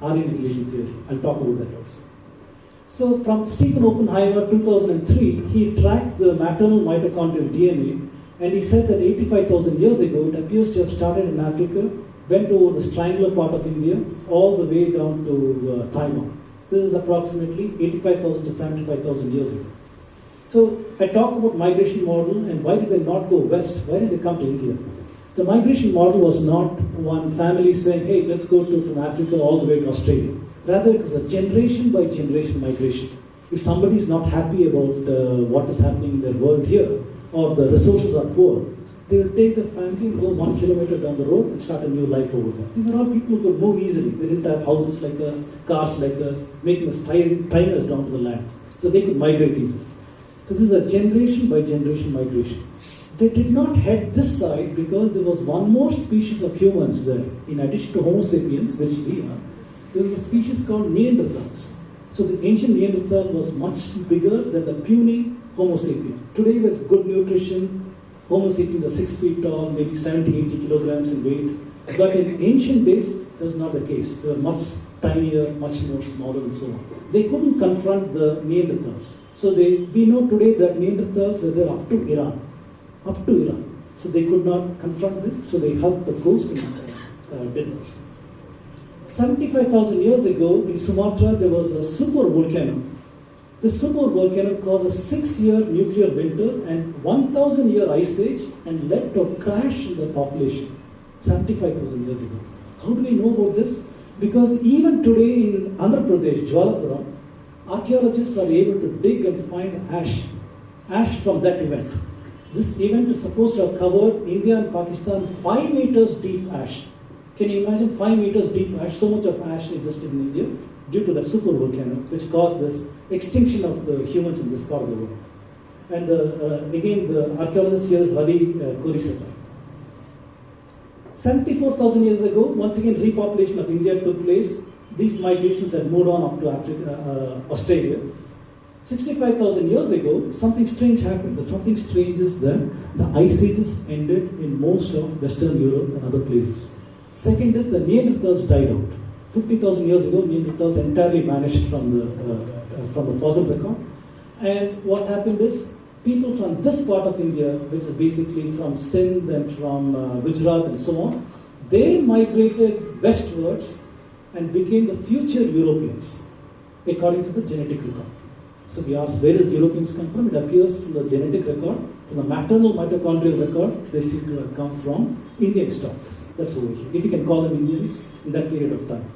Aryan evolution theory. I'll talk about that also. So from Stephen Oppenheimer, 2003, he tracked the maternal mitochondrial DNA, and he said that 85,000 years ago, it appears to have started in Africa, went over this triangular part of India, all the way down to Taiwan. This is approximately 85,000 to 75,000 years ago. So I talked about migration model, and why did they not go west? Why did they come to India? The migration model was not one family saying, hey, let's go from Africa all the way to Australia. Rather, it was a generation by generation migration. If somebody is not happy about what is happening in their world here, or the resources are poor, they will take their family and go 1 kilometer down the road and start a new life over there. These are all people who could move easily. They didn't have houses like us, cars like us, making us tying us down to the land. So they could migrate easily. So this is a generation by generation migration. They did not head this side because there was one more species of humans there. In addition to Homo sapiens, which we are, there was a species called Neanderthals. So the ancient Neanderthal was much bigger than the puny Homo sapien. Today, with good nutrition, Homo sapiens are 6 feet tall, maybe 70, 80 kilograms in weight. But in ancient days, that was not the case. They were much tinier, much more smaller, and so on. They couldn't confront the Neanderthals. So we know today that Neanderthals were there up to Iran. So they could not confront them, so they helped the coast and did those things. 75,000 years ago, in Sumatra, there was a super volcano. The super volcano caused a 6-year nuclear winter and 1,000-year ice age and led to a crash in the population 75,000 years ago. How do we know about this? Because even today in Andhra Pradesh, Jwalapuram, archaeologists are able to dig and find ash from that event. This event is supposed to have covered India and Pakistan 5 meters deep ash. Can you imagine 5 meters deep ash? So much of ash existed in India due to that super volcano, which caused this extinction of the humans in this part of the world. And again, the archaeologist here is Ravi Korisata. 74,000 years ago, once again, repopulation of India took place. These migrations had moved on up to Africa, Australia. 65,000 years ago, something strange happened. But something strange is that the ice ages ended in most of Western Europe and other places. Second is the Neanderthals died out. 50,000 years ago, Neanderthals entirely vanished from the fossil record. And what happened is, people from this part of India, which is basically from Sindh and from Gujarat and so on, they migrated westwards and became the future Europeans, according to the genetic record. So we asked, where did Europeans come from? It appears from the genetic record, from the maternal mitochondrial record, they seem to have come from Indian stock. That's over here, if you can call them Indians in that period of time.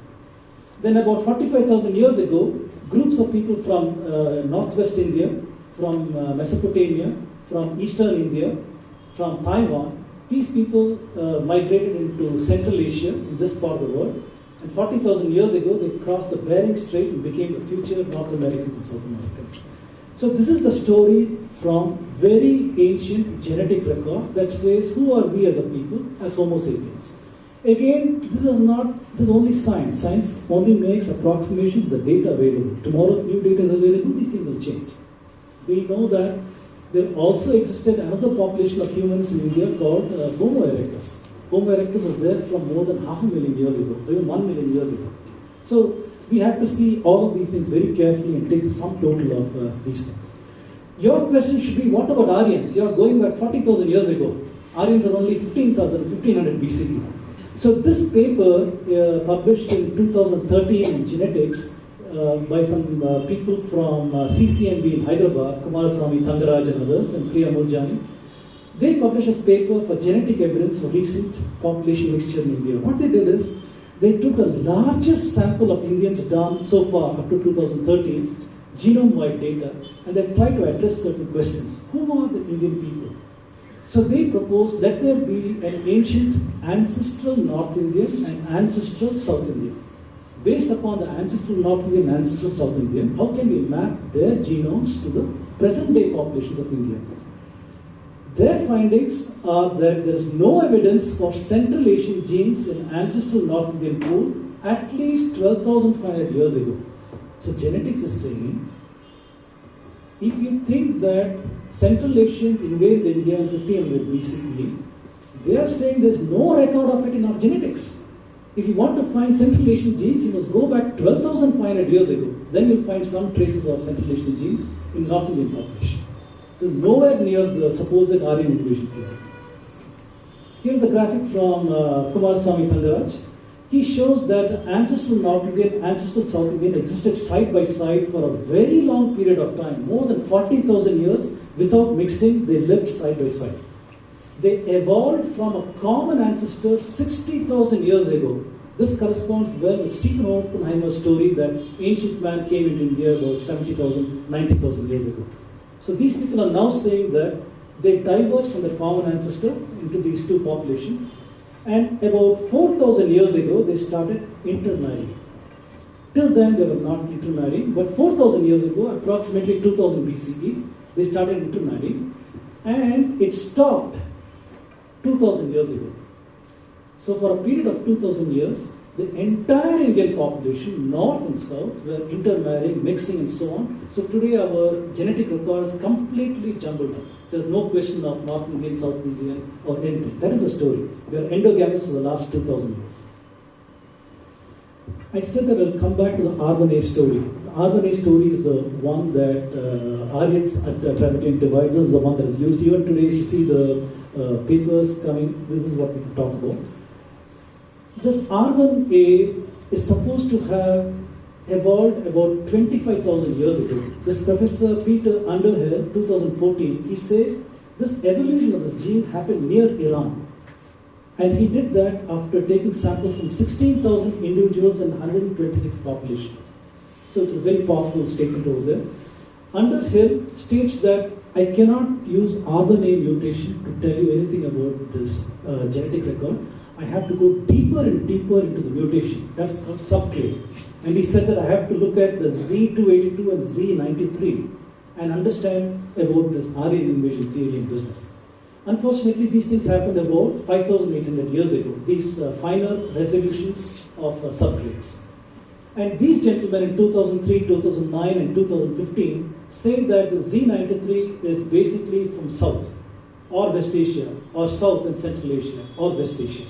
Then about 45,000 years ago, groups of people from northwest India, from Mesopotamia, from eastern India, from Taiwan, these people migrated into Central Asia, in this part of the world. And 40,000 years ago, they crossed the Bering Strait and became the future North Americans and South Americans. So this is the story from very ancient genetic record that says who are we as a people, as Homo sapiens. Again, this is only science. Science only makes approximations of the data available. Tomorrow, if new data is available, these things will change. We know that there also existed another population of humans in India called Homo erectus. Homo erectus was there from more than 500,000 years ago, even 1 million years ago. So we have to see all of these things very carefully and take some total of these things. Your question should be, what about Aryans? You are going back 40,000 years ago. Aryans are only 1500 BCE. So this paper published in 2013 in Genetics by some people from CCMB in Hyderabad, Kumaraswamy, Thangaraj and others, and Priya Murjani. They published a paper for genetic evidence for recent population mixture in India. What they did is, they took the largest sample of Indians done so far, up to 2013, genome-wide data, and they tried to address certain questions. Who are the Indian people? So they proposed, let there be an ancient ancestral North Indian and ancestral South Indian. Based upon the ancestral North Indian and ancestral South Indian, how can we map their genomes to the present-day populations of India? Their findings are that there is no evidence for Central Asian genes in ancestral North Indian pool at least 12,500 years ago. So genetics is saying, if you think that Central Asians invaded India in 1500 BCE, they are saying there is no record of it in our genetics. If you want to find Central Asian genes, you must go back 12,500 years ago. Then you'll find some traces of Central Asian genes in North Indian population. So nowhere near the supposed Aryan invasion theory. Here's a graphic from Kumaraswamy Thangaraj. He shows that ancestral North Indian, ancestral South Indian existed side by side for a very long period of time, more than 40,000 years, without mixing. They lived side by side. They evolved from a common ancestor 60,000 years ago. This corresponds well with Stephen Oppenheimer's story that ancient man came into India about 70,000, 90,000 years ago. So these people are now saying that they diverged from the common ancestor into these two populations, and about 4,000 years ago they started intermarrying. Till then they were not intermarrying, but 4,000 years ago, approximately 2000 BCE, they started intermarrying, and it stopped 2,000 years ago. So for a period of 2,000 years, the entire Indian population, north and south, were intermarrying, mixing and so on. So today our genetic record is completely jumbled up. There's no question of North Indian, South Indian or anything. That is the story. We are endogamous for the last 2,000 years. I said that I'll come back to the RNA story. The RNA story is the one that Aryans at Dravidian Identities, this is the one that is used. Even today, if you see the papers coming, this is what we can talk about. This R1A is supposed to have evolved about 25,000 years ago. This Professor Peter Underhill, 2014, he says this evolution of the gene happened near Iran. And he did that after taking samples from 16,000 individuals and 126 populations. So it's a very powerful statement over there. Underhill states that I cannot use R1A mutation to tell you anything about this genetic record. I have to go deeper and deeper into the mutation. That's called subclade. And he said that I have to look at the Z282 and Z93 and understand about this Aryan invasion theory in business. Unfortunately, these things happened about 5,800 years ago, these final resolutions of subtrades. And these gentlemen in 2003, 2009 and 2015 say that the Z93 is basically from South or West Asia or South and Central Asia or West Asia.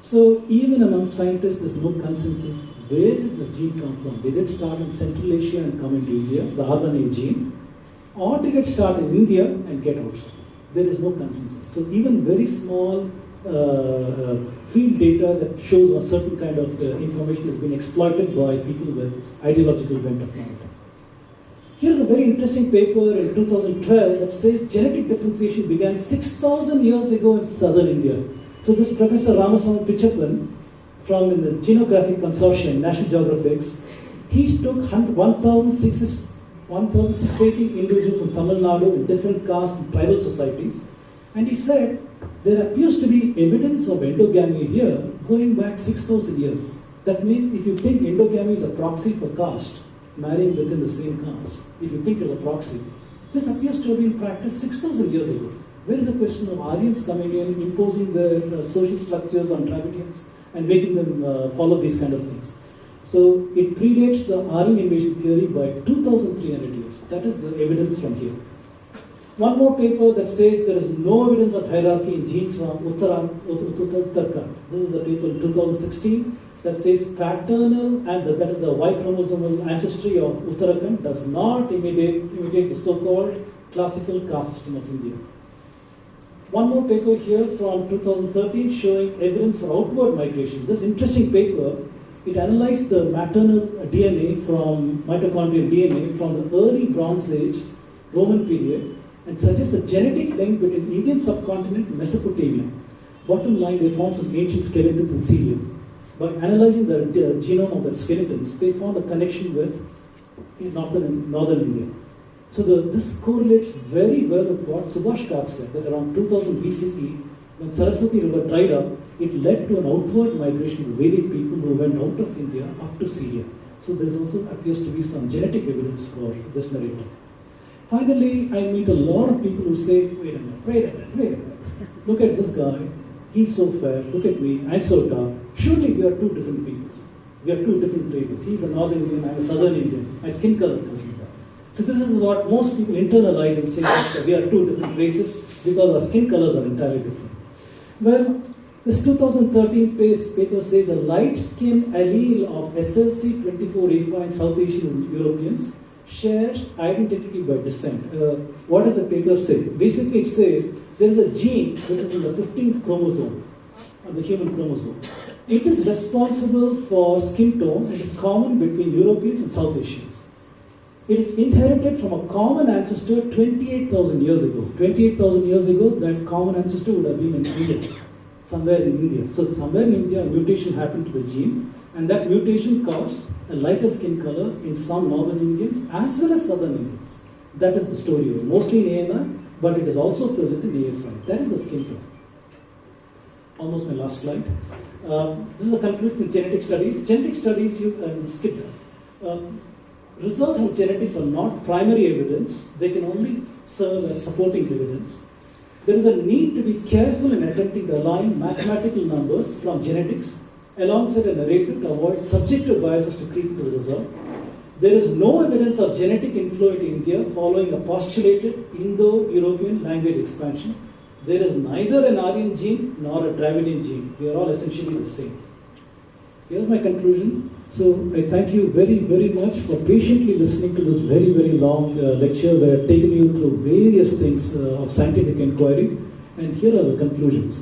So even among scientists, there's no consensus. Where did the gene come from? Did it start in Central Asia and come into India, the RNA gene? Or did it start in India and get outside? There is no consensus. So even very small field data that shows a certain kind of information has been exploited by people with ideological bent of mind. Here's a very interesting paper in 2012 that says genetic differentiation began 6,000 years ago in southern India. So this Professor Ramaswamy Pichappan from the Genographic Consortium, National Geographics, he took 1,680 individuals from Tamil Nadu in different caste and tribal societies, and he said there appears to be evidence of endogamy here going back 6,000 years. That means if you think endogamy is a proxy for caste, marrying within the same caste, if you think it's a proxy, this appears to have been practiced 6,000 years ago. Where is the question of Aryans coming in, imposing their social structures on Dravidians and making them follow these kind of things? So it predates the Aryan invasion theory by 2,300 years. That is the evidence from here. One more paper that says there is no evidence of hierarchy in genes from Uttarakhand. This is a paper in 2016 that says paternal, and that is the Y chromosomal ancestry of Uttarakhand does not imitate the so-called classical caste system of India. One more paper here from 2013 showing evidence for outward migration. This interesting paper, it analyzed the maternal DNA from mitochondrial DNA from the early Bronze Age, Roman period, and suggests a genetic link between Indian subcontinent and Mesopotamia. Bottom line, they found some ancient skeletons in Syria. By analyzing the genome of the skeletons, they found a connection with northern India. So this correlates very well with what Subhash Kak said, that around 2000 BCE, when Saraswati River dried up, it led to an outward migration of Vedic people who went out of India up to Syria. So there also appears to be some genetic evidence for this narrative. Finally, I meet a lot of people who say, wait a minute. Look at this guy, he's so fair, look at me, I'm so dark. Surely we are two different people. We are two different races. He's a Northern Indian, I'm a Southern Indian. My skin color doesn't matter. So this is what most people internalize and say that we are two different races because our skin colors are entirely different. Well, this 2013 paper says a light skin allele of SLC24A5 in South Asian Europeans shares identity by descent. What does the paper say? Basically it says there is a gene which is in the 15th chromosome, the human chromosome. It is responsible for skin tone. It is common between Europeans and South Asians. It is inherited from a common ancestor 28,000 years ago. 28,000 years ago, that common ancestor would have been in India, somewhere in India. So somewhere in India, a mutation happened to the gene, and that mutation caused a lighter skin color in some northern Indians as well as southern Indians. That is the story, mostly in ANI, but it is also present in ASI. That is the skin tone. Almost my last slide. This is a conclusion with genetic studies. Genetic studies, you skip that. Results from genetics are not primary evidence. They can only serve as supporting evidence. There is a need to be careful in attempting to align mathematical numbers from genetics alongside a narrative to avoid subjective biases to creep into the result. There is no evidence of genetic influence in India following a postulated Indo-European language expansion. There is neither an Aryan gene nor a Dravidian gene. We are all essentially the same. Here's my conclusion. So I thank you very, very much for patiently listening to this very, very long lecture where I've taken you through various things of scientific inquiry. And here are the conclusions.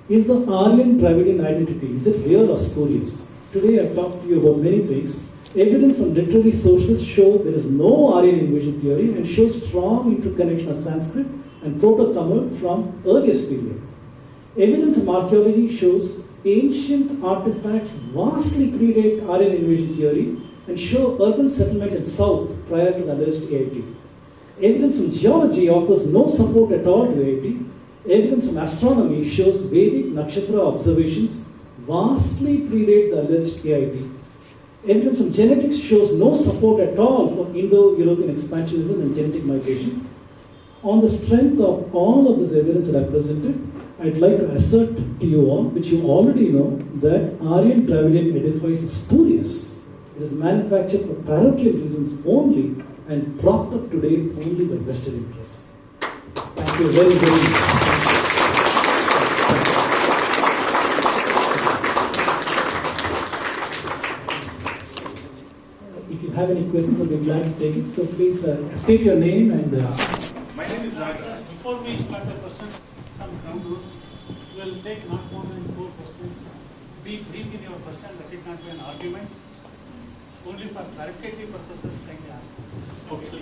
Is the Aryan Dravidian identity, is it real or spurious? Today I've talked to you about many things. Evidence from literary sources show there is no Aryan invasion theory and shows strong interconnection of Sanskrit and Proto-Tamil from earliest period. Evidence from archaeology shows ancient artifacts vastly predate Aryan invasion theory and show urban settlement in south prior to the alleged AIT. Evidence from geology offers no support at all to AIT. Evidence from astronomy shows Vedic nakshatra observations vastly predate the alleged AIT. Evidence from genetics shows no support at all for Indo-European expansionism and genetic migration. On the strength of all of this evidence that I presented, I'd like to assert to you all, which you already know, that Aryan Dravidian edifice is spurious. It is manufactured for parochial reasons only and propped up today only by Western interests. Thank you very, very much. If you have any questions, I'll be glad to take it. So please state your name and... My name is Raj. Before we start the questions, some ground rules. We will take not more than 4 questions. Be brief in your question, let it not be an argument. Only for clarificatory purposes, kindly ask. Okay.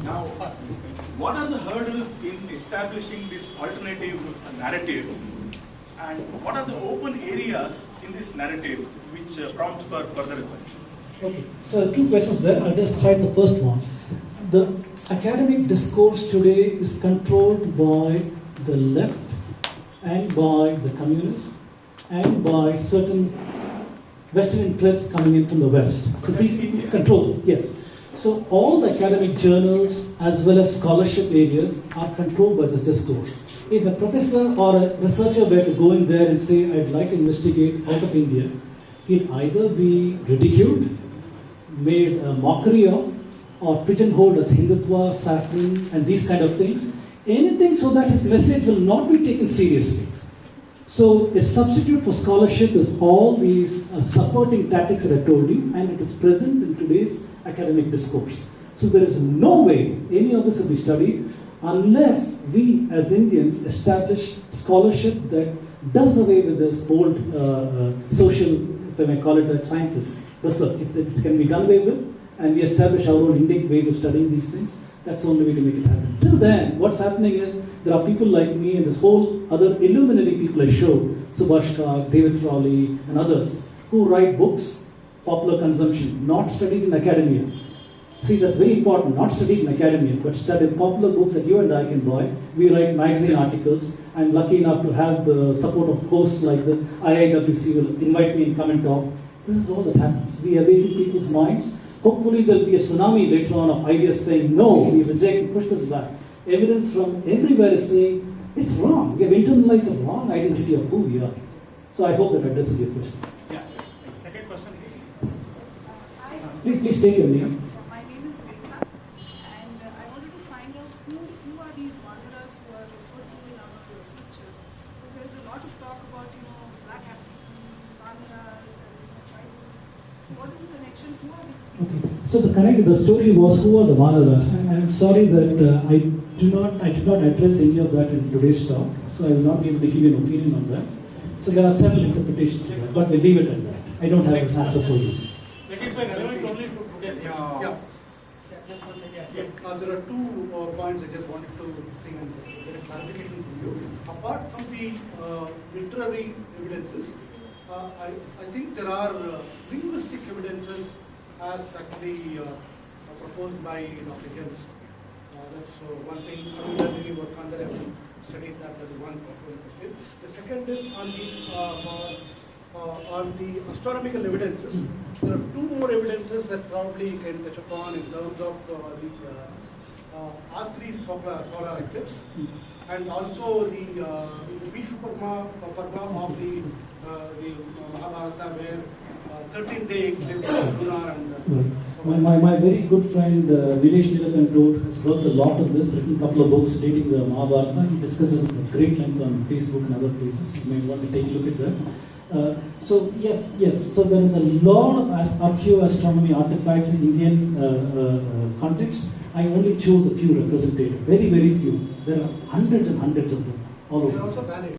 Now, what are the hurdles in establishing this alternative narrative, and what are the open areas in this narrative which prompt for further research? Okay, so 2 questions there. I'll just try the first one. The academic discourse today is controlled by the left and by the communists and by certain Western interests coming in from the West. So these people control, yes. So all the academic journals as well as scholarship areas are controlled by this discourse. If a professor or a researcher were to go in there and say, I'd like to investigate out of India, he'd either be ridiculed, made a mockery of, or pigeonholed as Hindutva, saffron, and these kind of things. Anything so that his message will not be taken seriously. So a substitute for scholarship is all these supporting tactics that I told you, and it is present in today's academic discourse. So there is no way any of this will be studied unless we as Indians establish scholarship that does away with this old social, if I may call it, sciences research. If it can be done away with, and we establish our own Indic ways of studying these things, that's the only way to make it happen. Till then, what's happening is there are people like me and this whole other illuminati people I showed, Subhash Kar, David Frawley, and others, who write books, popular consumption, not studied in academia. See, that's very important, not studied in academia, but studied popular books that you and I can buy. We write magazine articles. I'm lucky enough to have the support of hosts like the IIWC will invite me and come and talk. This is all that happens. We awaken people's minds. Hopefully there'll be a tsunami later on of ideas saying, no, we reject, push this back. Evidence from everywhere is saying, it's wrong. We have internalized the wrong identity of who we are. So I hope that addresses your question. Yeah. Second question, please. Please state your name. My name is Rekha, and I wanted to find out who are these wanderers who are referred to in our scriptures. Because there is a lot of talk about, black Africans, wanderers, and tribals. So what is the connection? Who are these people? Okay. So the story was who are the Vanaras. And I'm sorry that I did not address any of that in today's talk. So I will not be able to give you an opinion on that. So there are several interpretations of that, but we'll leave it at that. I don't have an answer for you. Let it be relevant only to today's Yeah. Just one second. There are 2 points I just wanted to think and get a clarification from you. Apart from the literary evidences, I think there are linguistic evidences as actually proposed by Dr. Jens. That's one thing. I will really work on that. I will study that as one question. The second is on the astronomical evidences. There are 2 more evidences that probably can touch upon in terms of the R3 solar eclipse, and also the Vishwakarma of the Mahabharata, where 13-day eclipse lunar and My very good friend Nilesh Nilakantot has worked a lot on this, written a couple of books dating the Mahabharata. He discusses this at great length on Facebook and other places. You may want to take a look at that. So yes. So there is a lot of archaeoastronomy artifacts in Indian context. I only chose a few representative, very, very few. There are hundreds and hundreds of them all over. they are also valid.